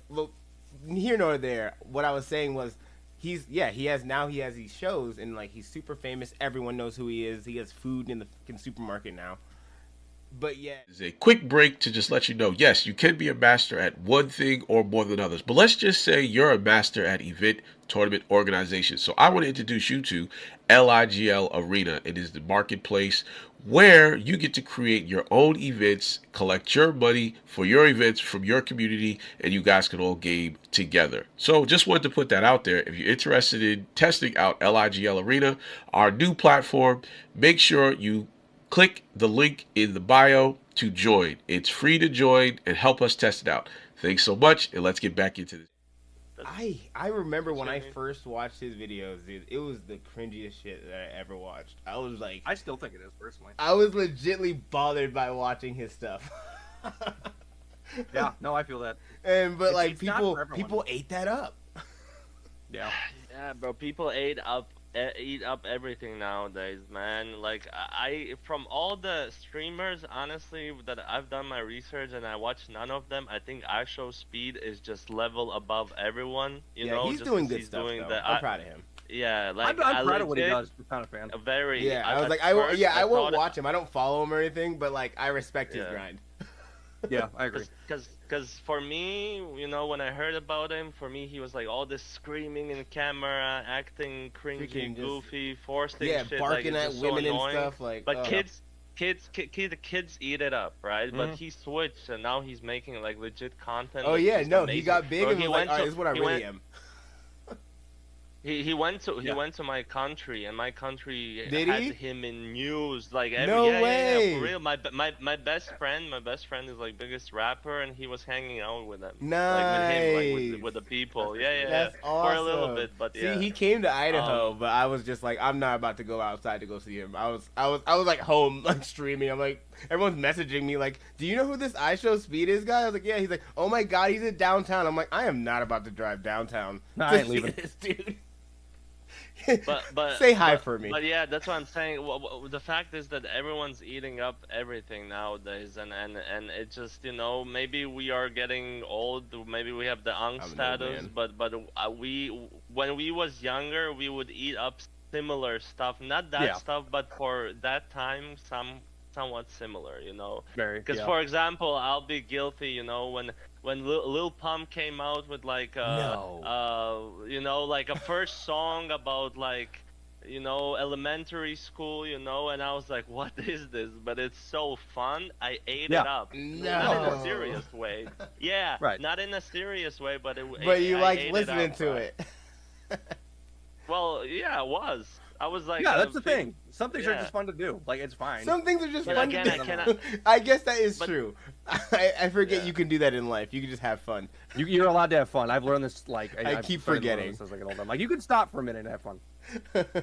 look, here nor there. What I was saying was, he has these shows and he's super famous. Everyone knows who he is. He has food in the supermarket now. But yeah, it's a quick break to just let you know, yes, you can be a master at one thing or more than others. But let's just say you're a master at event tournament organization. So I want to introduce you to LIGL Arena. It is the marketplace where you get to create your own events, collect your money for your events from your community, and you guys can all game together. So just wanted to put that out there. If you're interested in testing out LIGL Arena, our new platform, make sure you click the link in the bio to join. It's free to join and help us test it out. Thanks so much, and let's get back into this. I remember when I first watched his videos, dude. It was the cringiest shit that I ever watched. I was like, I still think it is personally. I was legitly bothered by watching his stuff. Yeah, no, I feel that. But people ate that up. Yeah. Yeah, bro. People eat up everything nowadays, man. From all the streamers, honestly, that I've done my research and I watched none of them, I think iShowSpeed is just level above everyone. You know, he's doing good stuff. I'm proud of him. Yeah, I'm proud of what he does. I'm kind of fan. I won't watch him. I don't follow him or anything, but I respect his grind. Yeah, I agree. Because for me, when I heard about him, for me, he was all this screaming in camera, acting cringy, goofy, forcing shit, barking at women and stuff. But kids eat it up, right? Mm-hmm. But he switched, and now he's making legit content. Oh yeah, no, he got big and was like, all right, this is what I really am. He went to my country, and my country had him in news way. Yeah, for real. My best friend is biggest rapper, and he was hanging out with him. Nice. With him, with the people. Yeah. That's awesome. For a little bit, but See, he came to Idaho, but I was just I'm not about to go outside to go see him. I was home streaming. I'm everyone's messaging me do you know who this iShowSpeed is guy? I was like, yeah. He's like, oh my god, he's in downtown. I'm like, I am not about to drive downtown. No, I ain't leaving. This dude. But say hi for me. But yeah, that's what I'm saying. The fact is that everyone's eating up everything nowadays, and it just maybe we are getting old. Maybe we have the angst status, but when we was younger, we would eat up similar stuff. Not that stuff, but for that time, somewhat similar. Very. Because for example, I'll be guilty. When Lil Pump came out with a first song about elementary school, and I was like, what is this? But it's so fun. I ate it up. No. Not in a serious way. Yeah. Right. Not in a serious way, but you listening to it. Well, yeah, it was. I was like, yeah, that's the thing. Some things are just fun to do. It's fine. Some things are just fun to do. I guess that is true. I forget you can do that in life. You can just have fun. You're allowed to have fun. I've learned this. I keep forgetting. You can stop for a minute and have fun.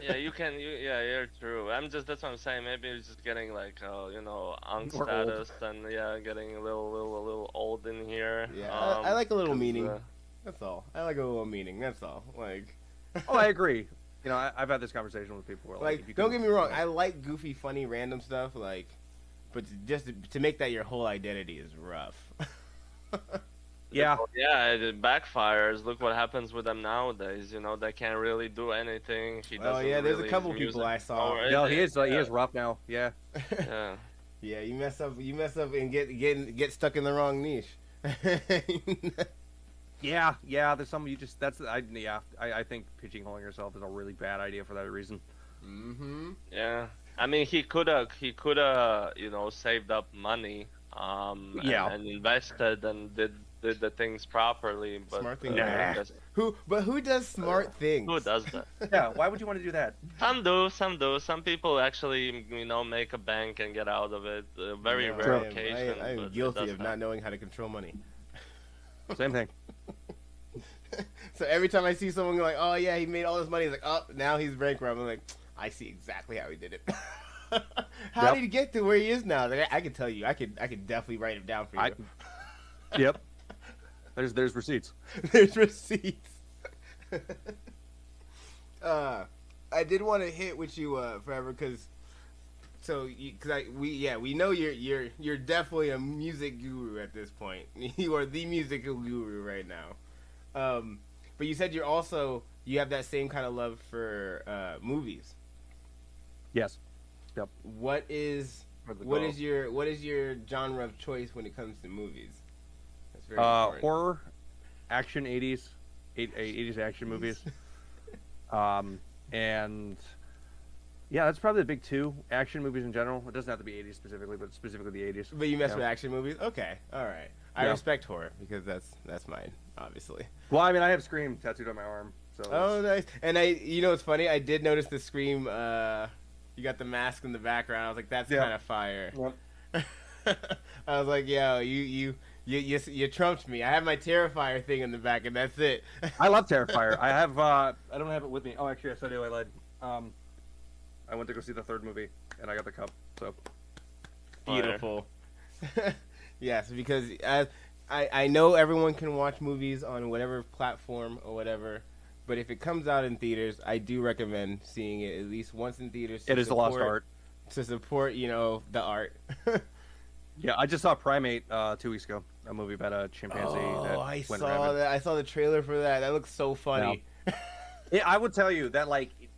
Yeah, you can. You're true. That's what I'm saying. Maybe it's just getting angst status and getting a little old in here. Yeah, I like a little meaning. That's all. I like a little meaning. That's all. Oh, I agree. I've had this conversation with people where if you don't get me wrong, I like goofy, funny, random stuff, but just to make that your whole identity is rough. Yeah. Yeah, it backfires. Look what happens with them nowadays. You know, they can't really do anything. He doesn't. Yeah, there's really a couple people I saw. No, he is rough now. Yeah. Yeah. Yeah, you mess up and get stuck in the wrong niche. Yeah. There's some you just I think pigeonholing yourself is a really bad idea for that reason. Yeah. I mean, he coulda saved up money and invested and did the things properly, but smart thing. Who does smart things? Who does that? Yeah, why would you want to do that? Some do. Some people actually make a bank and get out of it. Very rare occasion. I am guilty of not knowing how to control money. Same thing. So every time I see someone like, oh yeah, he made all this money, he's like, oh, now he's bankrupt. I'm like, I see exactly how he did it. How did he get to where he is now? Like, I can tell you. I could definitely write him down for you. Yep. There's receipts. There's receipts. I did want to hit with you forever because we know you're definitely a music guru at this point. You are the musical guru right now. But you said you have that same kind of love for movies. Yes. Yep. What is your genre of choice when it comes to movies? That's very important. Horror, action, 80s action movies. And yeah, that's probably the big two. Action movies in general. It doesn't have to be 80s specifically, but specifically the 80s. But you mess with action movies? Okay. All right. I respect horror because that's mine, obviously. Well, I mean, I have Scream tattooed on my arm. So oh, nice. And it's funny. I did notice the Scream. You got the mask in the background. I was like, that's kind of fire. Yep. I was like, yo, you trumped me. I have my Terrifier thing in the back, and that's it. I love Terrifier. I don't have it with me. Oh, actually, yes, I do. I lied. I went to go see the third movie, and I got the cup. So beautiful. Yes, because I know everyone can watch movies on whatever platform or whatever. But if it comes out in theaters, I do recommend seeing it at least once in theaters. It is a lost art. To support, the art. Yeah, I just saw Primate 2 weeks ago. A movie about a chimpanzee. I saw that. I saw the trailer for that. That looks so funny. No. Yeah, I would tell you that,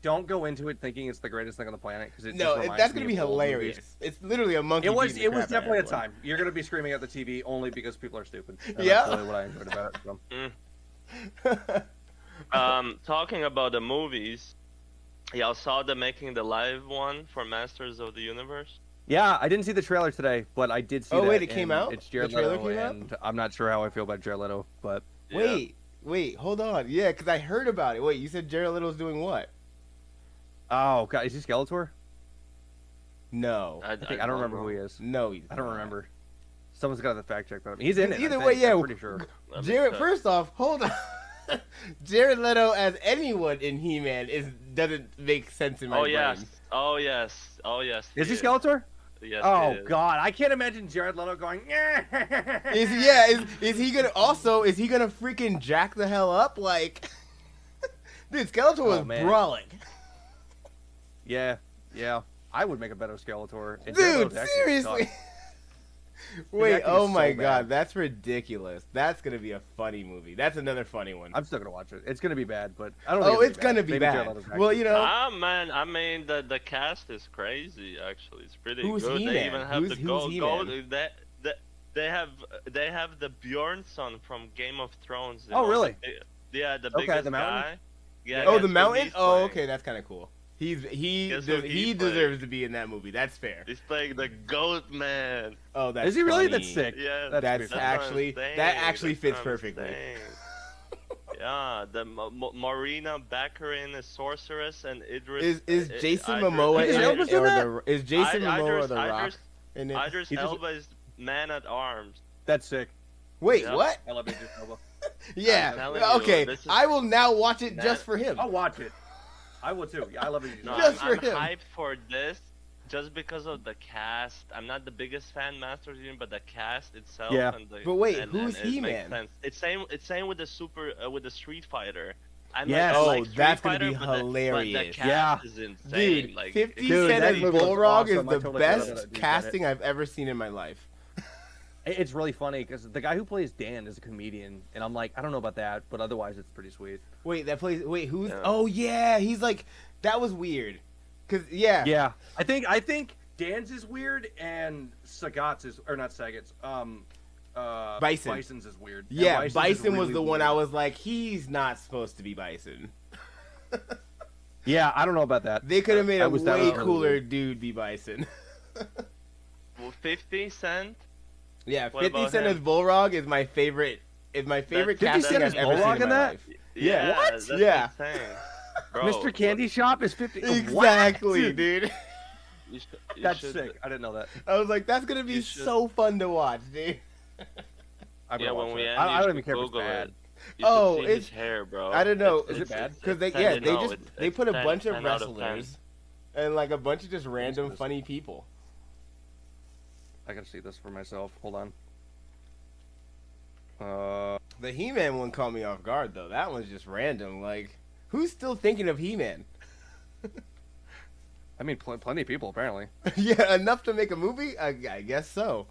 don't go into it thinking it's the greatest thing on the planet because that's gonna be hilarious. It's literally a monkey. It was definitely a time. You're gonna be screaming at the TV only because people are stupid. And yeah, that's really what I enjoyed about it. Talking about the movies, y'all saw making the live one for Masters of the Universe? Yeah, I didn't see the trailer today, but I did see. Oh wait, it came out. It's Jared Leto, and I'm not sure how I feel about Jared Leto, but wait, hold on. Yeah, because I heard about it. Wait, you said Jared Leto's doing what? Oh God, is he Skeletor? No, I don't remember who he is. No, I don't remember. Someone's got the fact check that. He's in it. Either way, yeah, I'm pretty sure. Jared. First off, hold on. Jared Leto as anyone in He-Man doesn't make sense in my brain. Oh yes. Is he Skeletor? Yes. Oh God, I can't imagine Jared Leto going. Is he gonna freaking jack the hell up like? Dude, Skeletor was brawling. Yeah. I would make a better Skeletor. Dude, seriously. Wait, oh my God, that's ridiculous. That's gonna be a funny movie. That's another funny one. I'm still gonna watch it. It's gonna be bad, but I don't. Oh, it's gonna be bad. Well, man, I mean the cast is crazy. Actually, it's pretty good. He-Man? They even have the gold. They have the Bjornsson from Game of Thrones. Oh, really? The biggest guy. Yeah. Oh, the mountain. Oh, okay, that's kind of cool. He deserves to be in that movie. That's fair. He's playing the goat man. Oh, that's is he really? funny. That's sick. Yeah, that's actually fits perfectly. Yeah, the Marina Baccarin is sorceress and Idris is Jason Momoa is Jason Momoa the Rock? Idris Elba is Man at Arms. That's sick. Wait, what? I love Idris Elba. Yeah. Okay, I will now watch it just for him. I'll watch it. I will too. Yeah, I love it. Just for him. I'm hyped for this just because of the cast. I'm not the biggest fan, Masters Union, but the cast itself. Yeah. But wait, who's He-Man? It's same with the with the Street Fighter. That's gonna be hilarious. But the cast is insane. Dude, 50 Cent as Bullrog is the best casting I've ever seen in my life. It's really funny because the guy who plays Dan is a comedian, and I'm like, I don't know about that, but otherwise it's pretty sweet. Wait, who's? Yeah. Oh yeah, he's like, that was weird. Yeah. I think Dan's is weird and Sagat's is, or not Sagat's. Bison's is weird. Yeah, Bison really was the one I was like, he's not supposed to be Bison. Yeah, I don't know about that. They could have made a way cooler dude be Bison. Well, 50 Cent. Yeah, 50 Cent as Bullrog is my favorite. Is my favorite casting I've ever seen in my life. Yeah, what? Yeah. Bro, Mr. Candy Shop is 50. Exactly, dude. That's sick. I didn't know that. I was like, that's gonna be so fun to watch, dude. Yeah, when we end, I don't even care if it's bad. Oh, it's hair, bro. I don't know. Is it bad? Because they put a bunch of wrestlers and like a bunch of just random funny people. I gotta see this for myself. Hold on. The He-Man one caught me off guard though. That one's just random. Like, who's still thinking of He-Man? I mean, plenty of people apparently. Yeah, enough to make a movie. I guess so.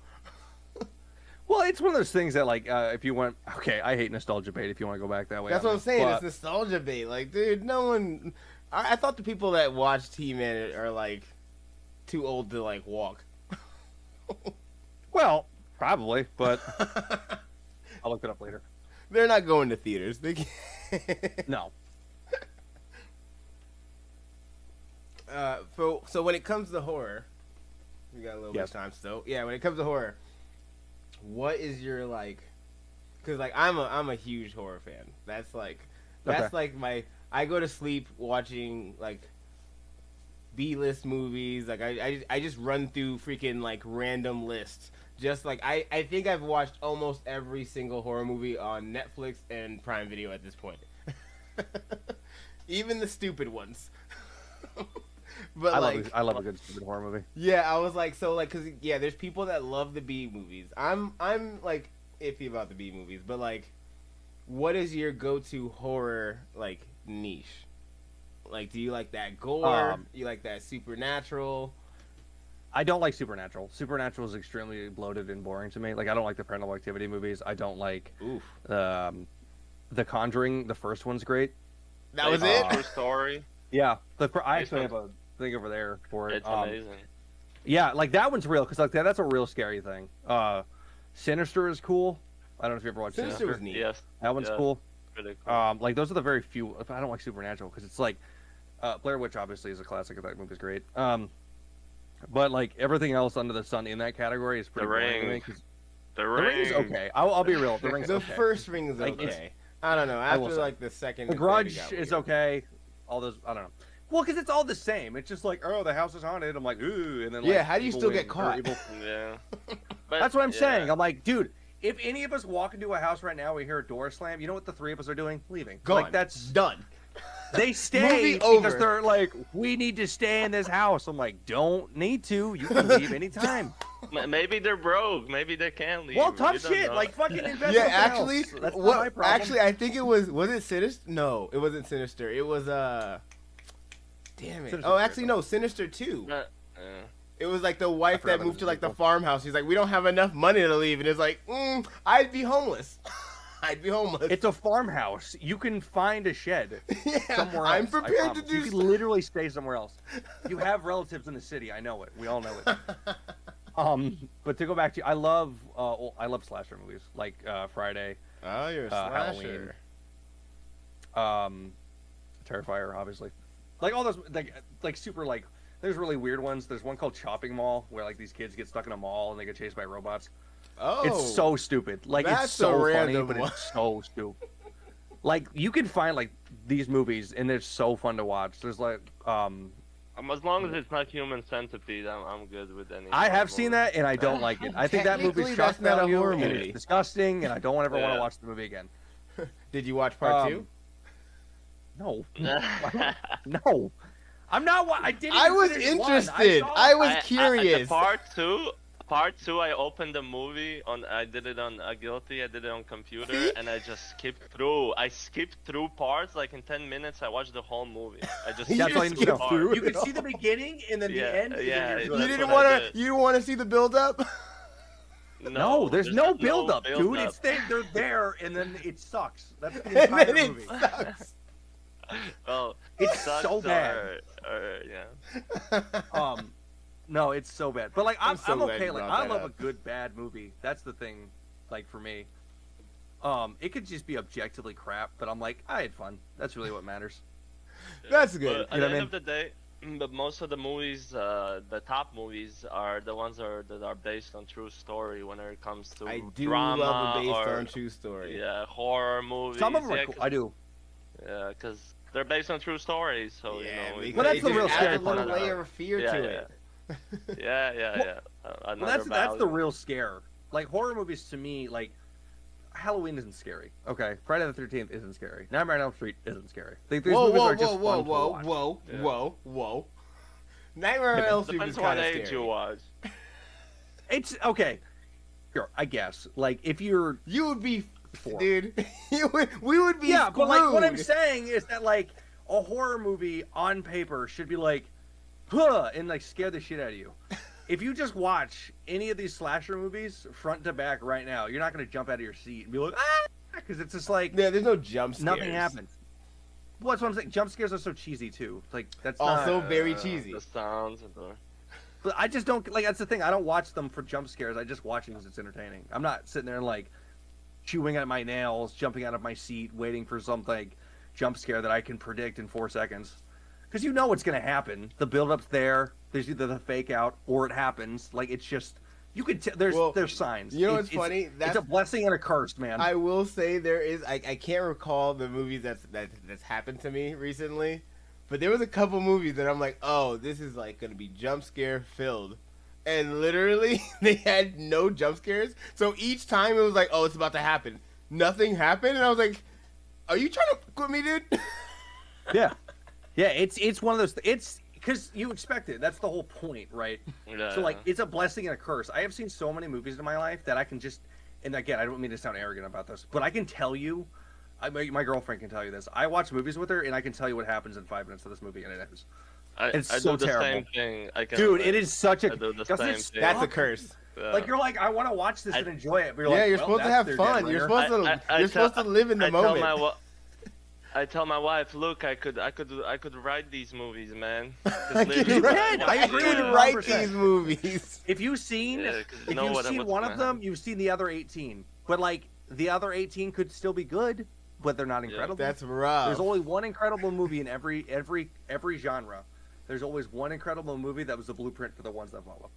Well, it's one of those things that, like, if you went, okay, I hate nostalgia bait. If you want to go back that way, that's what I'm saying. It's nostalgia bait. Like, dude, no one. I thought the people that watched He-Man are like too old to like walk. Well, probably, but I'll look it up later. They're not going to theaters. They can't. No. So when it comes to horror, we got a little bit of time still. Yeah, when it comes to horror, what is your like? Because like I'm a huge horror fan. That's like like my. I go to sleep watching like B-list movies. Like I just run through freaking like random lists. Just like I think I've watched almost every single horror movie on Netflix and Prime Video at this point. Even the stupid ones. But I love a good stupid horror movie. Yeah, I was like, so like, cause yeah, there's people that love the B movies. I'm like iffy about the B movies, but like, what is your go-to horror like niche? Like, do you like that gore? You like that supernatural? I don't like Supernatural. Supernatural is extremely bloated and boring to me. Like, I don't like the Paranormal Activity movies. I don't like The Conjuring. The first one's great. That was it? True story. Yeah. I actually have a thing over there for it. It's amazing. Yeah, like, that one's real, because like, that's a real scary thing. Sinister is cool. I don't know if you ever watched Sinister. Was neat. Yes. That one's cool. Really cool. Like, those are the very few. I don't like Supernatural, because it's like, Blair Witch obviously is a classic. That movie's great. But like everything else under the sun in that category is pretty boring to me. The Ring is okay. I'll be real. The Ring's okay. The first Ring is okay. I don't know. After like the second, The Grudge is okay. All those, I don't know. Well, because it's all the same. It's just like, oh, the house is haunted. I'm like, ooh, and then like, how do you still get caught? Yeah. But, that's what I'm saying. I'm like, dude, if any of us walk into a house right now, we hear a door slam. You know what the three of us are doing? Leaving. Gone. Like that's done. They stay because they're like, we need to stay in this house. I'm like, don't need to. You can leave anytime. Maybe they're broke. Maybe they can't leave. Well, tough shit. Like fucking invest. Yeah, actually, that's not my problem. Actually, I think it was it Sinister? No, it wasn't Sinister. It was damn it. Sinister actually, no, Sinister 2. It was like the wife that moved to like the farmhouse. He's like, we don't have enough money to leave, and it's like, I'd be homeless. I'd be homeless. It's a farmhouse. You can find a shed somewhere else. I'm prepared to do. You can literally stay somewhere else. You have relatives in the city. I know it. We all know it. But to go back to, I love slasher movies like Friday. Oh, you're a slasher. Halloween. Terrifier, obviously. Like all those, like super like. There's really weird ones. There's one called Chopping Mall where like these kids get stuck in a mall and they get chased by robots. Oh, it's so stupid. Like it's so funny, but it's so stupid. Like you can find like these movies and they're so fun to watch. There's like as long as it's not Human Centipede, I'm good with any. I have seen that and I don't like it. I think that movie's shock value and it's disgusting and I don't ever want to watch the movie again. Did you watch part 2? No. No. I'm not. I didn't. I was interested. I was curious. Part two, I opened the movie I did it on Guilty. I did it on computer, and I just skipped through. I skipped through parts. Like in 10 minutes, I watched the whole movie. I just skipped through. You could see the beginning and then the end. Yeah. You didn't want to see the build up. No, there's no build-up, dude. It's they're there, and then it sucks. That's the entire movie. Sucks. Oh, it's so bad. Yeah. No, it's so bad. But like, I'm okay. Like, I love up. a good bad movie. That's the thing. Like for me, it could just be objectively crap, but I'm like, I had fun. That's really what matters. That's good. At the end of the day, but most of the movies, the top movies, are the ones that are based on true story when it comes to drama love a based on true story. Yeah, horror movies. Some of them are cool. I do. Yeah, because they're based on true stories, so you know. Well, that's the real scary part. A little layer of fear to it. Yeah. Well, that's the real scare. Like horror movies to me, like Halloween isn't scary. Okay, Friday the 13th isn't scary. Nightmare on Elm Street isn't scary. Like, whoa. Nightmare on Elm Street is kind of scary. You watch. It's okay. Sure, I guess. Like if you would be, dude. We would be. Yeah, screwed. but like what I'm saying is that like a horror movie on paper should be like, huh, and like scare the shit out of you. If you just watch any of these slasher movies front to back right now, you're not going to jump out of your seat and be like, ah, because it's just like, yeah, there's no jump scares. Nothing happens. Well, that's what I'm saying. Jump scares are so cheesy too. Like that's also not, very cheesy. The sounds and the. But I just don't like. That's the thing. I don't watch them for jump scares. I just watch them because it's entertaining. I'm not sitting there like chewing at my nails, jumping out of my seat, waiting for some like jump scare that I can predict in 4 seconds. Because you know what's going to happen. The build-up's there. There's either the fake out or it happens. Like it's just you could. There's signs. You know what's funny? It's a blessing and a curse, man. I will say there is. I can't recall the movies that's happened to me recently, but there was a couple movies that I'm like, oh, this is like going to be jump scare filled, and literally they had no jump scares. So each time it was like, oh, it's about to happen. Nothing happened, and I was like, are you trying to fuck with me, dude? Yeah. Yeah, it's one of those. It's because you expect it. That's the whole point, right? Yeah. So like, it's a blessing and a curse. I have seen so many movies in my life that I can just, and again, I don't mean to sound arrogant about this, but I can tell you, my girlfriend can tell you this. I watch movies with her, and I can tell you what happens in 5 minutes of this movie, and it ends. It's so do the terrible. Same thing. Dude, it is such a. That's a curse. Like you're like, I want to watch this and enjoy it. But you're supposed to have fun. You're supposed to live in the moment. I tell my wife, look, I could write these movies, man. I agree with you. Write these movies. If you've seen one of them, you've seen the other 18. But like the other 18 could still be good, but they're not incredible. That's rough. There's only one incredible movie in every genre. There's always one incredible movie that was the blueprint for the ones that follow.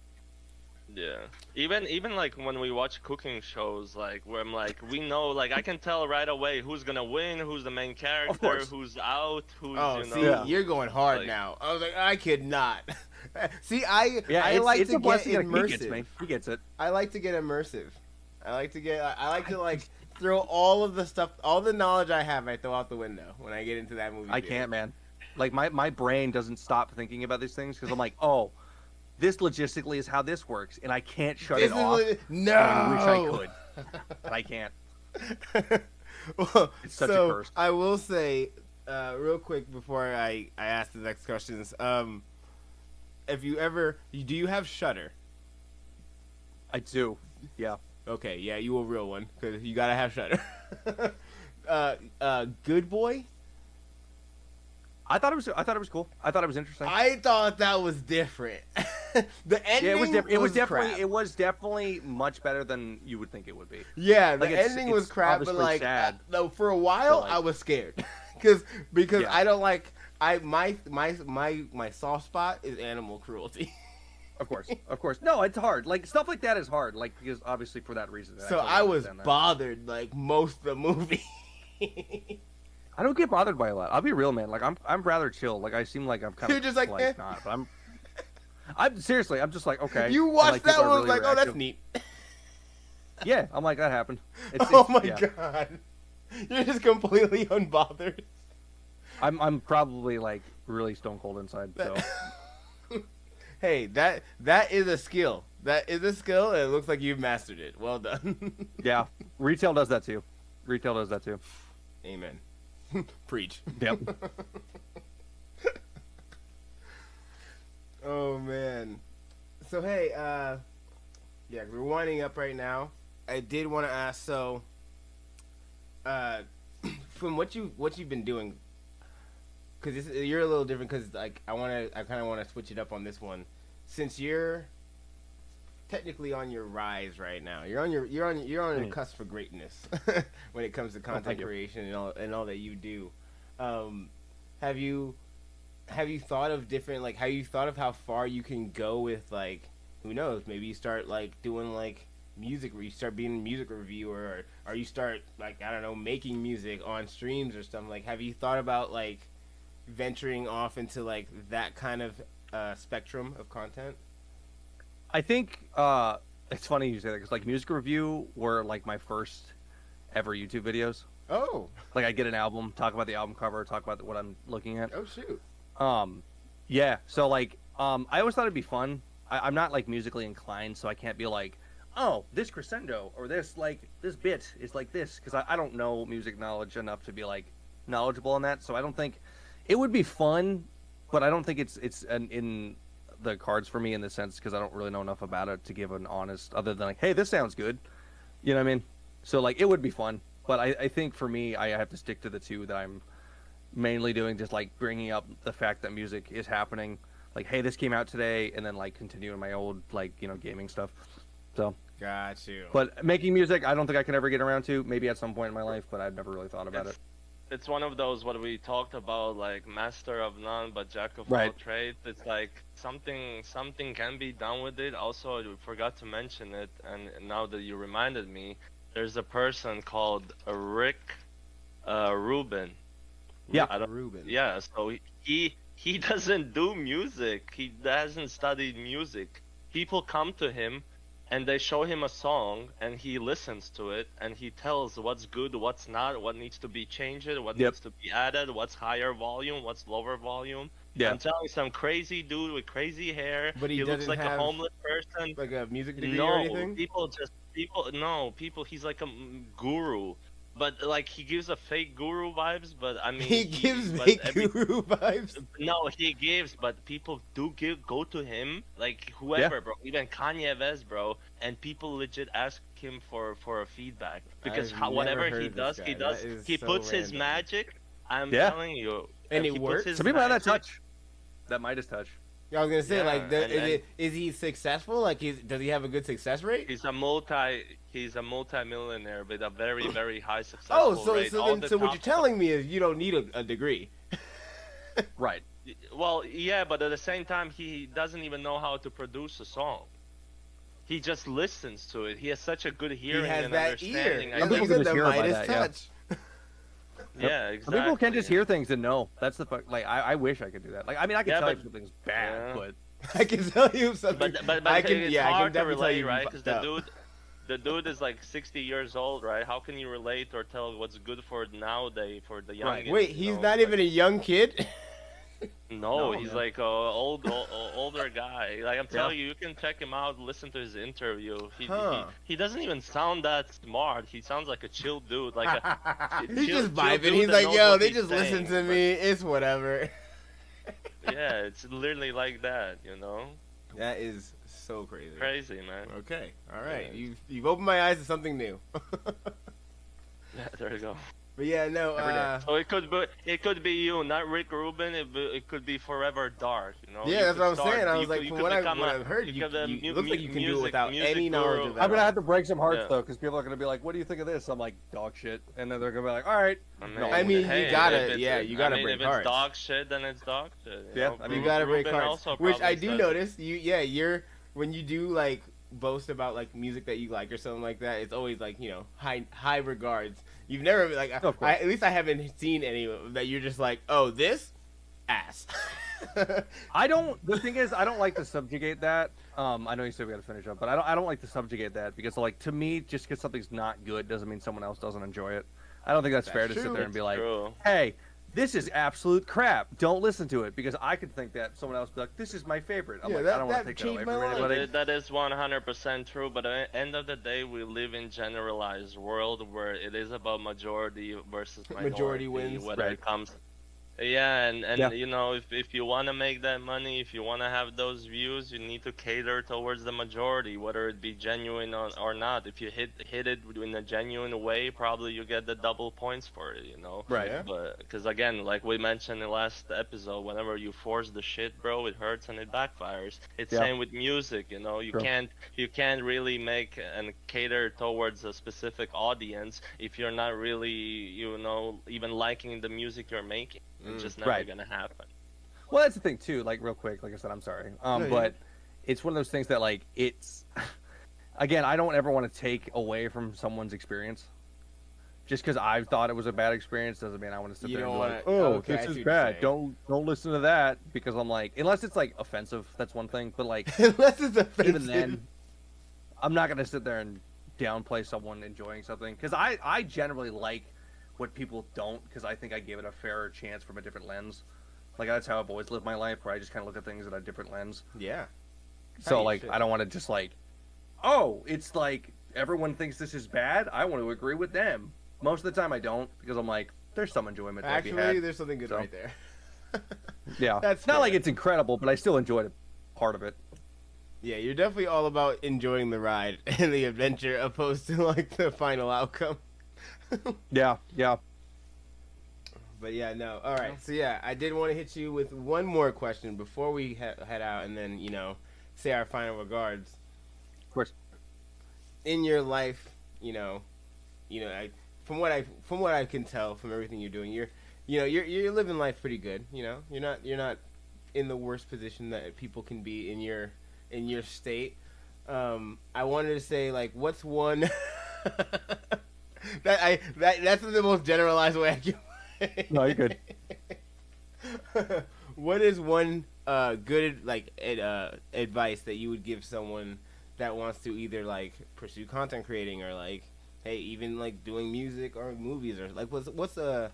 Yeah, even like when we watch cooking shows, like where I'm like, we know, like I can tell right away who's gonna win, who's the main character, who's out, who's you're going hard now. I was like, I could not. See, I like to get immersive. He gets it. I like to get immersive. I like to like throw all of the stuff, all the knowledge I have, I throw out the window when I get into that movie. I can't, man. Like my brain doesn't stop thinking about these things because I'm like, oh. This logistically is how this works, and I can't shut it off. No, I wish I could, but I can't. Well, it's such a curse. I will say, real quick before I ask the next questions, if you ever, do you have Shudder? I do. Yeah. Okay. Yeah, you a real one because you gotta have Shudder. Good Boy. I thought it was cool. I thought it was interesting. I thought that was different. The ending it was definitely much better than you would think it would be. Yeah, the ending was crap, but like sad. Though for a while I was scared because I don't like my soft spot is animal cruelty. Of course. No, it's hard. Like stuff like that is hard. Like because obviously for that reason. So I was bothered like most of the movie. I don't get bothered by a lot. I'll be real, man. Like I'm rather chill. Like I seem like I'm kind of just like not, but I'm seriously. I'm just like okay. You watched that one, really like, oh, that's neat. Yeah, I'm like that happened. God, you're just completely unbothered. I'm probably like really stone cold inside. So. Hey, that is a skill. That is a skill, and it looks like you've mastered it. Well done. Yeah, retail does that too. Amen. Preach. Yep. Oh man. So hey, Yeah, we're winding up right now. I did want to ask, so, from what you've been doing, because you're a little different. Because like I kind of want to switch it up on this one, since you're technically on your rise right now. You're on the cusp for greatness when it comes to content creation and all that you do. Have you thought of different, like, have you thought of how far you can go with, like, who knows, maybe you start like doing like music, where you start being a music reviewer, or you start, like, I don't know, making music on streams or something. Like, have you thought about like venturing off into like that kind of spectrum of content? I think it's funny you say that, because like music review were like my first ever YouTube videos. Oh, like I get an album, talk about the album cover, talk about what I'm looking at. Oh shoot. Yeah. So like I always thought it'd be fun. I'm not like musically inclined, so I can't be like, oh, this crescendo or this bit is like this, because I don't know music knowledge enough to be like knowledgeable on that. So I don't think it would be fun, but I don't think it's in the cards for me in the sense, because I don't really know enough about it to give an honest, other than like, hey, this sounds good, you know what I mean? So like it would be fun, but I think for me I have to stick to the two that I'm mainly doing, just like bringing up the fact that music is happening, like, hey, this came out today, and then like continuing my old, like, you know, gaming stuff. So got you. But making music, I don't think I can ever get around to, maybe at some point in my life, but I've never really thought about it. It's one of those, what we talked about, like master of none but jack of Right. all trades. It's like something can be done with it. Also, I forgot to mention it, and now that you reminded me, there's a person called Rick Rubin. Yeah, Rubin. Yeah, so he doesn't do music. He hasn't studied music. People come to him and they show him a song, and he listens to it, and he tells what's good, what's not, what needs to be changed, what needs to be added, what's higher volume, what's lower volume. Yeah. I'm telling you, some crazy dude with crazy hair. But he looks like have a homeless person. like a music degree or anything? He's like a guru. But like, he gives a fake guru vibes, but I mean, he gives fake guru vibes. No, he gives, but people do go to him, like whoever, bro, even Kanye West, bro, and people legit ask him for a feedback, because whatever he does, he puts his magic. I'm telling you, and it works. Some people have that touch, that Midas touch. Yeah, I was gonna say, like, is he successful? Like, does he have a good success rate? He's a multi-millionaire with a very, very high success rate. So what you're telling me is you don't need a degree. Right. Well, yeah, but at the same time, he doesn't even know how to produce a song. He just listens to it. He has such a good hearing and understanding. Some people can just hear by that, touch. Yeah, exactly. Some people can just hear things and know. That's the like. I wish I could do that. Like, I mean, I can tell you something's bad, but I can tell you something. But I can definitely to relate, you, right? Because the dude is like 60 years old, right? How can you relate or tell what's good for nowadays for the young? Right. Wait, he's not even a young kid. No, he's like a older guy. Like, I'm telling you, you can check him out, listen to his interview. He doesn't even sound that smart. He sounds like a chill dude. Like he's just vibing. He's like, yo, they just listen to me. It's whatever. Yeah, it's literally like that, you know. That is so crazy. Crazy, man. Okay, all right. Yeah. You've opened my eyes to something new. Yeah, there you go. But yeah, no. So it could be you, not Rick Rubin. It could be Forever Dark, you know. Yeah, that's what I'm saying. I was like, from what I've heard, you look like you can do it without any knowledge of that. I'm gonna have to break some hearts though, because people are gonna be like, "What do you think of this?" I'm like, "Dog shit," and then they're gonna be like, "All right." I mean, you gotta break hearts. If it's dog shit, then it's dog shit. Yeah, I mean, you gotta break hearts. Which I do notice. You're when you do like boast about like music that you like or something like that, it's always like, you know, high regards. You've never like at least I haven't seen any that you're just like, oh, this ass. The thing is, I don't like to subjugate that. I know you said we got to finish up, but I don't like to subjugate that, because like, to me, just because something's not good doesn't mean someone else doesn't enjoy it. I don't think that's fair to sit there and be like, hey, this is absolute crap. Don't listen to it, because I could think that someone else would be like, this is my favorite. I'm like, I don't want to take that away from anybody. That is 100% true, but at the end of the day, we live in generalized world where it is about majority versus minority. Majority wins. Whether it comes, Yeah, and you know, if you want to make that money, if you want to have those views, you need to cater towards the majority, whether it be genuine or not. If you hit it in a genuine way, probably you get the double points for it, you know. Right. Yeah. But because again, like we mentioned in the last episode, whenever you force the shit, bro, it hurts and it backfires. It's same with music, you know. You can't really make and cater towards a specific audience if you're not really, you know, even liking the music you're making. It's just never gonna happen. Well, that's the thing too. Like real quick, like I said, I'm sorry, but it's one of those things that like it's. Again, I don't ever want to take away from someone's experience. Just because I thought it was a bad experience doesn't mean I want to sit there and be like, "Oh, this is bad. Don't listen to that." Because I'm like, unless it's like offensive, that's one thing. But like, unless it's offensive, even then, I'm not gonna sit there and downplay someone enjoying something. Because I generally like what people don't, because I think I give it a fairer chance from a different lens. Like that's how I've always lived my life, where I just kind of look at things in a different lens. Yeah. So like, I don't want to just like, oh, it's like everyone thinks this is bad. I want to agree with them. Most of the time I don't, because I'm like, there's some enjoyment to be had. Actually, there's something good right there. Yeah. That's not like it's incredible, but I still enjoyed part of it. Yeah, you're definitely all about enjoying the ride and the adventure, opposed to like the final outcome. Yeah. But yeah, no. All right. So yeah, I did want to hit you with one more question before we head out, and then say our final regards. Of course. In your life, from what I can tell from everything you're doing, you're living life pretty good. You're not in the worst position that people can be in your state. I wanted to say, like, what's one that's the most generalized way I can. No, you're good. What is one good advice that you would give someone that wants to either like pursue content creating or like, hey, even like doing music or movies, or like what's a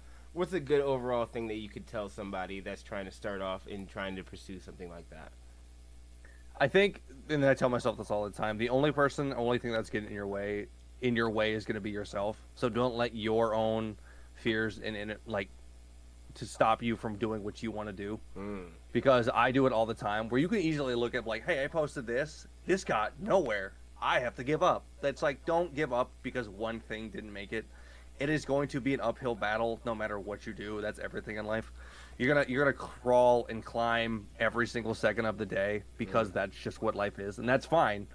good overall thing that you could tell somebody that's trying to start off in trying to pursue something like that? I think, and I tell myself this all the time, the only thing that's getting in your way is going to be yourself. So don't let your own fears and like to stop you from doing what you want to do. Because I do it all the time, where you can easily look at like, hey, I posted this got nowhere, I have to give up. That's like, don't give up because one thing didn't make it. It is going to be an uphill battle no matter what you do. That's everything in life. You're gonna crawl and climb every single second of the day, because that's just what life is, and that's fine.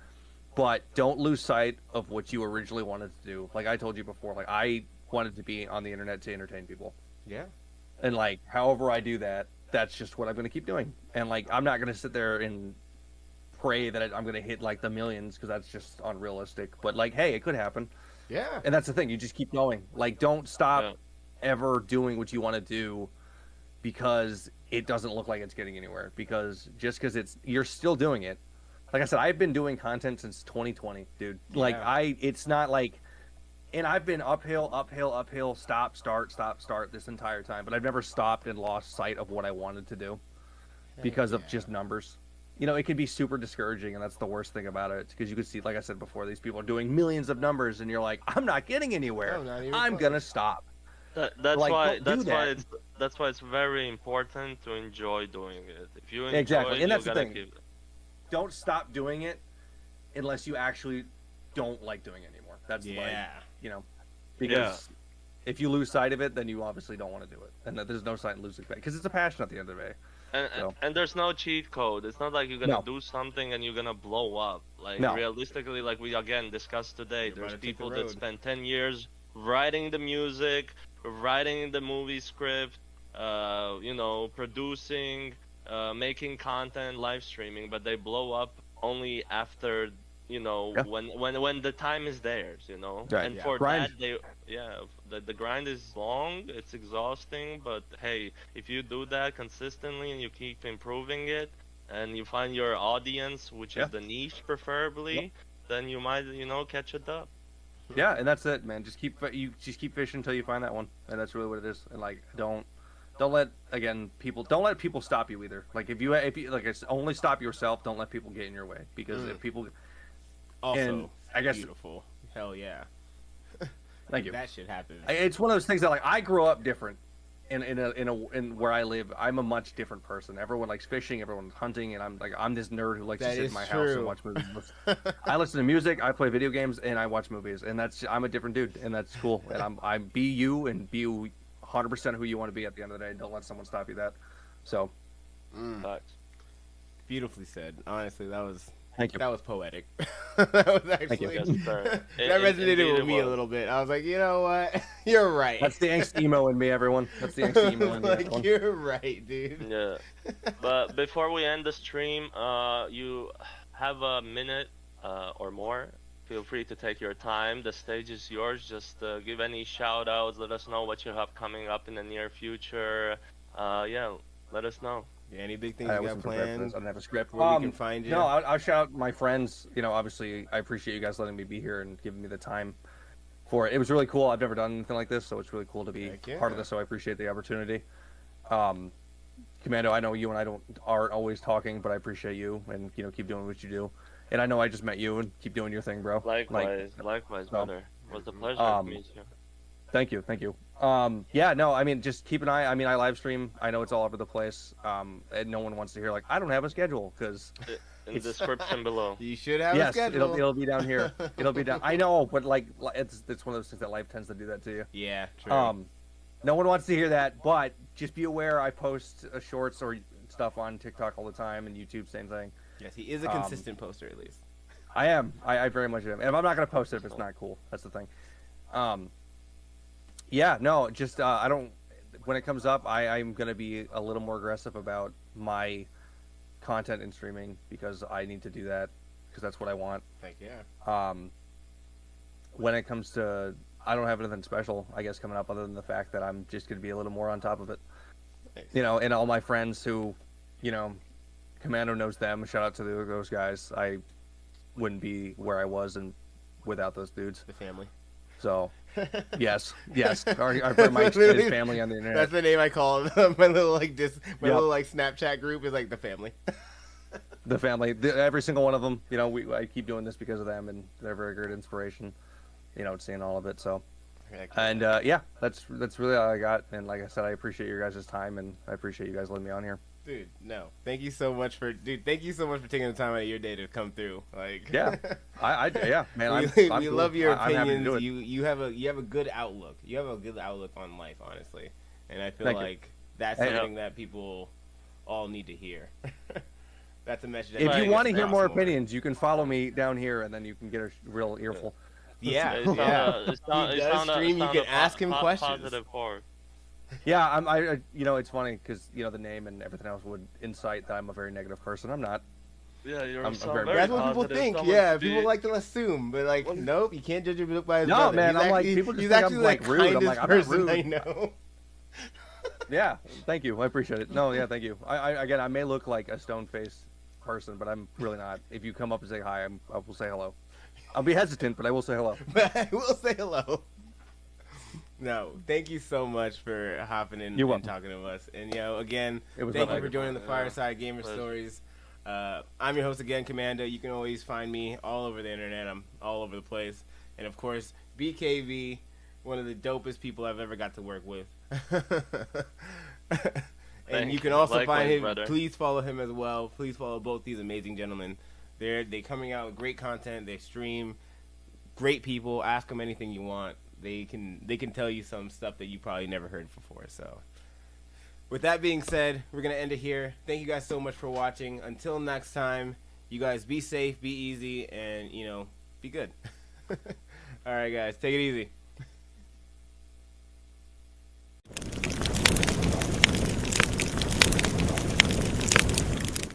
But don't lose sight of what you originally wanted to do. Like I told you before, like I wanted to be on the internet to entertain people. Yeah. And like, however I do that, that's just what I'm going to keep doing. And like, I'm not going to sit there and pray that I'm going to hit like the millions, because that's just unrealistic. But like, hey, it could happen. Yeah. And that's the thing. You just keep going. Like, don't stop ever doing what you want to do because it doesn't look like it's getting anywhere. Because just because you're still doing it. Like I said, I've been doing content since 2020, dude. Like it's not like. And I've been uphill, stop, start this entire time. But I've never stopped and lost sight of what I wanted to do because of just numbers. It can be super discouraging, and that's the worst thing about it. Because you can see, like I said before, these people are doing millions of numbers, and you're like, I'm not getting anywhere. I'm going to stop. That's why it's very important to enjoy doing it. If you enjoy it, and that's the thing. Don't stop doing it unless you actually don't like doing it anymore. That's because if you lose sight of it, then you obviously don't want to do it, and there's no sight in losing it, because it's a passion at the end of the day. And there's no cheat code. It's not like you're gonna do something and you're gonna blow up. Like realistically, like we again discussed today, there's people that spend 10 years writing the music, writing the movie script, producing, making content, live streaming, but they blow up only after when the time is theirs, and for grind. That the grind is long, it's exhausting, but hey, if you do that consistently and you keep improving it and you find your audience, which is the niche preferably, then you might catch a dub. Yeah, and that's it, man. Just keep fishing until you find that one, and that's really what it is. And like, don't let people stop you either. Like if you like, only stop yourself. Don't let people get in your way, because if people also, I guess, beautiful. Hell yeah. Thank you. That shit happens. It's one of those things that, like, I grew up different, in where I live, I'm a much different person. Everyone likes fishing, everyone's hunting, and I'm this nerd who likes to sit in my house and watch movies. I listen to music, I play video games, and I watch movies, and I'm a different dude, and that's cool. And I'm be you and be 100% who you want to be at the end of the day. Don't let someone stop you that. So, beautifully said. Honestly, that was. Thank you. That was poetic. That was actually that resonated with me a little bit. I was like, you know what? You're right. That's the angst emo in me, everyone. That's the angst emo in me. Like, you're right, dude. Yeah. But before we end the stream, you have a minute or more. Feel free to take your time. The stage is yours. Just give any shout outs. Let us know what you have coming up in the near future. Yeah, let us know. Yeah, any big things you got planned? I don't have a script. Where we can find you? No, I'll shout out my friends. You know, obviously, I appreciate you guys letting me be here and giving me the time for it. It was really cool. I've never done anything like this, so it's really cool to be part of this. So I appreciate the opportunity. Commando, I know you and I aren't always talking, but I appreciate you, and keep doing what you do. And I know I just met you, and keep doing your thing, bro. Likewise, brother. It was a pleasure to meet you. Thank you. Yeah, no, I mean, just keep an eye. I mean, I live stream. I know it's all over the place. And no one wants to hear, like, I don't have a schedule, because... In the description below. You should have a schedule. It'll be down here. It'll be down... I know, but, like, it's one of those things that life tends to do that to you. Yeah, true. No one wants to hear that, but just be aware I post shorts or stuff on TikTok all the time, and YouTube, same thing. Yes, he is a consistent poster, at least. I am. I very much am. And I'm not going to post it if it's not cool. That's the thing. Yeah, no, just I don't. When it comes up, I'm gonna be a little more aggressive about my content and streaming, because I need to do that, because that's what I want. Heck yeah. When it comes to, I don't have anything special, I guess, coming up, other than the fact that I'm just gonna be a little more on top of it. Nice. And all my friends who, Commando knows them. Shout out to those guys. I wouldn't be where I was without those dudes. The family. So, yes. Our his family on the internet. That's the name I call them. My little little Snapchat group is like the family. The family, every single one of them. I keep doing this because of them, and they're a very great inspiration. Seeing all of it. So, and yeah, that's really all I got. And like I said, I appreciate your guys' time, and I appreciate you guys letting me on here. Dude, no. Thank you so much for taking the time out of your day to come through. Like, yeah, yeah, man. We love your opinions. You have a good outlook. You have a good outlook on life, honestly, and I feel like that's something that people all need to hear. That's a message. If you want to hear more opinions, you can follow me down here, and then you can get a real earful. Yeah. He does stream. You can ask him questions. Yeah, it's funny because the name and everything else would incite that I'm a very negative person. I'm not. Yeah, that's what people think. Yeah, people like to assume, but nope, you can't judge a book by his brother. No, man, people just think I'm rude. I'm like, I'm not rude. I know. Yeah, thank you. I appreciate it. No, yeah, thank you. I may look like a stone-faced person, but I'm really not. If you come up and say hi, I will say hello. I'll be hesitant, but I will say hello. But I will say hello. No, thank you so much for hopping in and talking to us. And, again, thank you for joining the Fireside Gamer Stories. I'm your host again, Commando. You can always find me all over the internet. I'm all over the place. And, of course, BKV, one of the dopest people I've ever got to work with. And you can also find him. Brother. Please follow him as well. Please follow both these amazing gentlemen. They're coming out with great content. They stream. Great people. Ask them anything you want. They can tell you some stuff that you probably never heard before. So, with that being said, we're gonna end it here. Thank you guys so much for watching. Until next time, you guys be safe, be easy, and be good. All right, guys, take it easy.